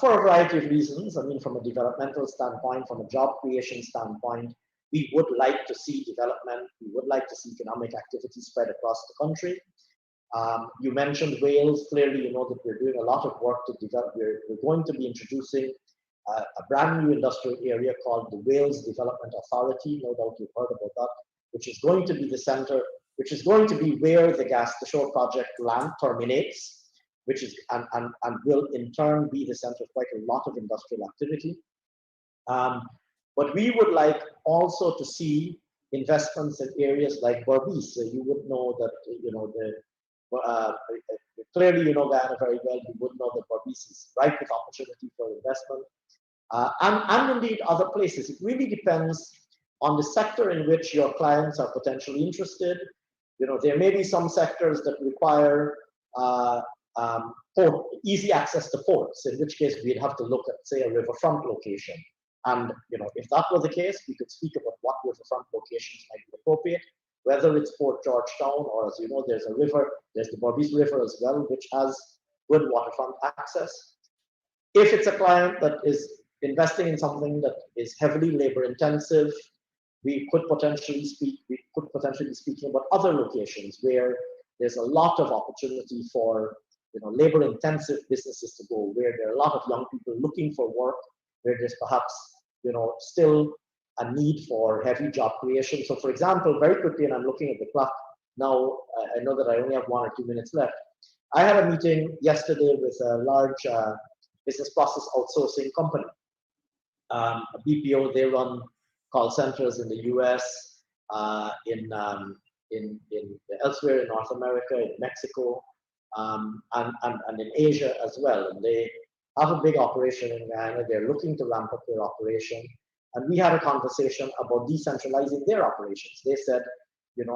for a variety of reasons. I mean, from a developmental standpoint, from a job creation standpoint, we would like to see development. We would like to see economic activity spread across the country. You mentioned Wales. Clearly, that we're doing a lot of work to develop. We're going to be introducing a brand new industrial area called the Wales Development Authority. No doubt you've heard about that, which is going to be the center, which is going to be where the gas to shore project land terminates, which is and will in turn be the center of quite a lot of industrial activity. But we would like also to see investments in areas like Berbice. So you would know that clearly Guyana very well. You would know that Berbice is ripe with opportunity for investment. and indeed other places. It really depends on the sector in which your clients are potentially interested. There may be some sectors that require easy access to ports, in which case we'd have to look at, say, a riverfront location. And if that were the case, we could speak about what riverfront locations might be appropriate, whether it's Port Georgetown, or as you know, there's a river, there's the Berbice River as well, which has good waterfront access. If it's a client that is investing in something that is heavily labor intensive, we could potentially be speaking about other locations where there's a lot of opportunity for labor intensive businesses to go, where there are a lot of young people looking for work, where there's perhaps still a need for heavy job creation. So for example, very quickly, and I'm looking at the clock now, I know that I only have 1 or 2 minutes left. I had a meeting yesterday with a large business process outsourcing company, a BPO. They run call centers in the US, elsewhere in North America, in Mexico, and in Asia as well. And they have a big operation in Guyana. They're looking to ramp up their operation. And we had a conversation about decentralizing their operations. They said,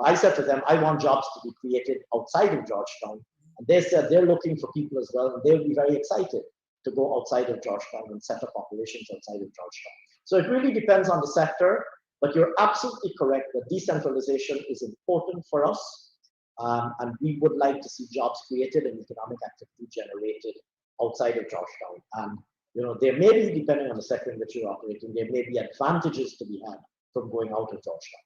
I said to them, I want jobs to be created outside of Georgetown. And they said they're looking for people as well. And they'll be very excited to go outside of Georgetown and set up operations outside of Georgetown. So it really depends on the sector, but you're absolutely correct that decentralization is important for us. And we would like to see jobs created and economic activity generated outside of Georgetown. And there may be, depending on the sector in which you're operating, there may be advantages to be had from going out of Georgetown.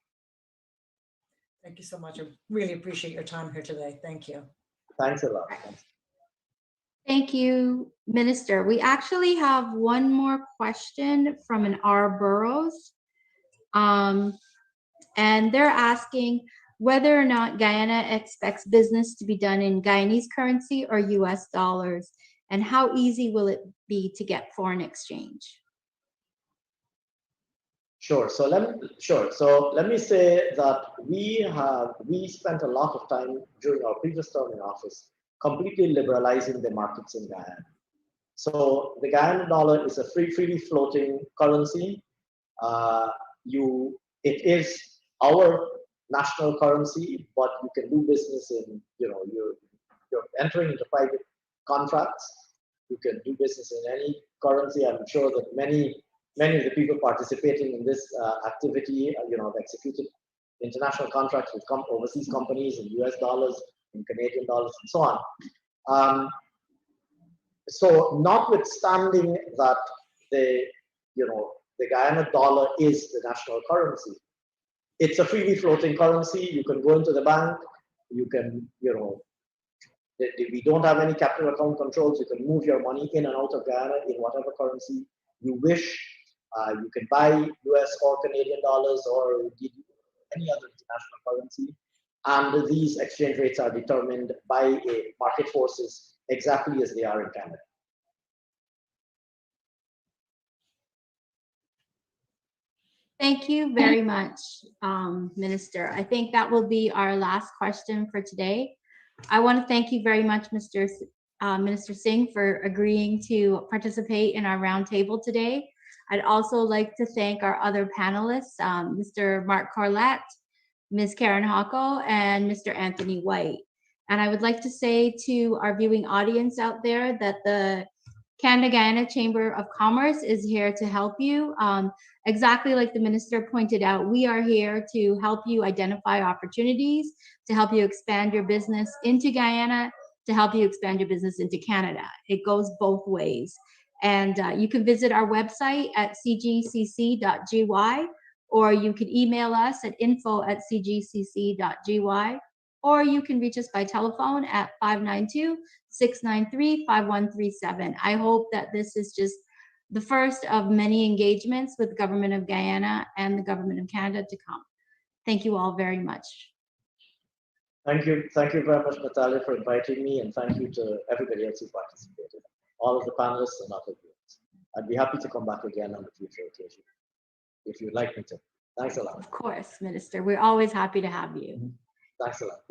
Thank you so much. I really appreciate your time here today. Thank you. Thanks a lot. Thanks. Thank you, Minister. We actually have one more question from an R. Burrows. And they're asking whether or not Guyana expects business to be done in Guyanese currency or US dollars, and how easy will it be to get foreign exchange? Sure. So let me say that we spent a lot of time during our previous term in office completely liberalizing the markets in Guyana. So the Guyana dollar is a freely floating currency. It is our national currency, but you can do business in, you're entering into private contracts. You can do business in any currency. I'm sure that many of the people participating in this activity, have executed international contracts with overseas companies in US dollars, in Canadian dollars, and so on. So notwithstanding that the Guyana dollar is the national currency, it's a freely floating currency. You can go into the bank, you can, we don't have any capital account controls. You can move your money in and out of Guyana in whatever currency you wish. You can buy US or Canadian dollars or any other international currency. And these exchange rates are determined by market forces exactly as they are in Canada. Thank you very much, Minister. I think that will be our last question for today. I want to thank you very much, Minister Singh, for agreeing to participate in our roundtable today. I'd also like to thank our other panelists, Mr. Mark Collett, Ms. Caron Hawco, and Mr. Anthony Whyte. And I would like to say to our viewing audience out there that the Canada-Guyana Chamber of Commerce is here to help you. Exactly like the minister pointed out, we are here to help you identify opportunities, to help you expand your business into Guyana, to help you expand your business into Canada. It goes both ways. And you can visit our website at cgcc.gy, or you can email us at info@cgcc.gy, or you can reach us by telephone at 592-693-5137. I hope that this is just the first of many engagements with the Government of Guyana and the Government of Canada to come. Thank you all very much. Thank you very much, Natalia, for inviting me, and thank you to everybody else who participated, all of the panelists and other viewers. I'd be happy to come back again on a future occasion, if you'd like me to. Thanks a lot. Of course, Minister. We're always happy to have you. Thanks a lot.